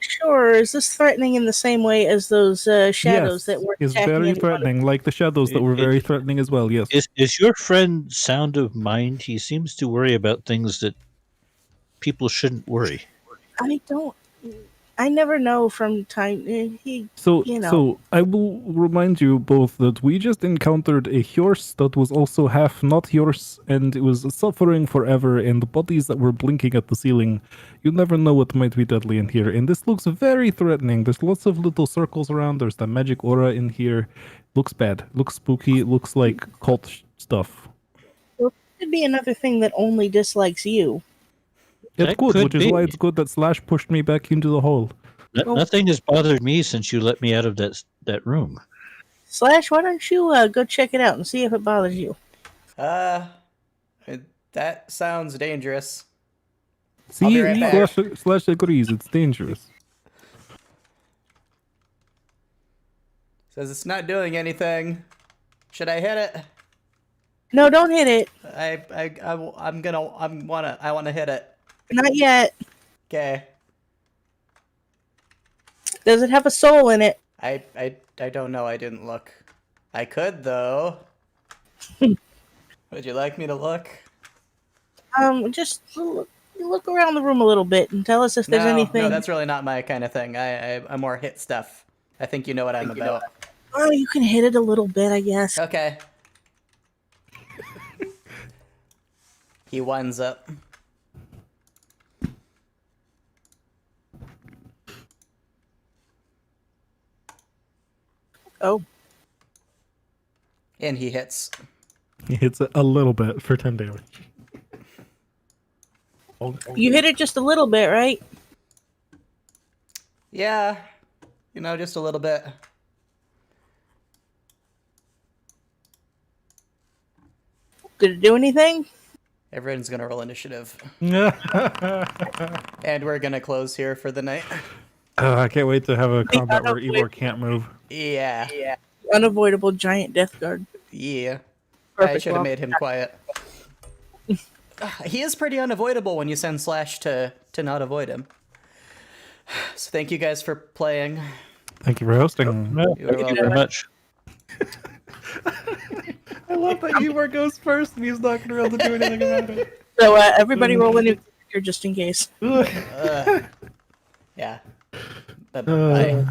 Sure, is this threatening in the same way as those shadows that were is attacking very anyone? threatening, like the shadows that were It- very threatening as well. Yes. Is your friend sound of mind? He seems to worry about things that people shouldn't worry. I don't. I never know from time. He, So, you know. so I will remind you both that we just encountered a horse that was also half not horse, and it was suffering forever, and bodies that were blinking at the ceiling. You never know what might be deadly in here, and this looks very threatening. There's lots of little circles around. There's the magic aura in here. Looks bad. Looks spooky. Looks like cult stuff. could be another thing that only dislikes you. It's That good, could which is be. why it's good that Slash pushed me back into the hole. Nothing has bothered me since you let me out of that room. Slash, why don't you go check it out and see if it bothers you? That sounds dangerous. See, be right back. Slash agrees. It's dangerous. Says it's not doing anything. Should I hit it? No, don't hit it. I wanna hit it. Not yet. Okay. Does it have a soul in it? I don't know. I didn't look. I could though. Would you like me to look? Just look around the room a little bit and tell us if there's anything. No, that's really not my kind of thing. I'm more hit stuff. I think you know what I'm about. Oh, you can hit it a little bit, I guess. Okay. He winds up. Oh, And he hits. He hits it a little bit for 10 damage. you hit it just a little bit, right? Yeah. Just a little bit. Did it do anything? Everyone's gonna roll initiative. Oh, And we're gonna close here for the night. I can't wait to have a combat where Igor can't move. Yeah. Unavoidable giant death guard. Yeah. I Perfect. should have Well, made him quiet. He is pretty unavoidable when you send Slash to not avoid him. So thank you guys for playing. Thank you for hosting. You're Thank you very much. I love that Igor goes first and he's not going to be able to do anything about it. So everybody roll a new character just in case. Yeah. Bye.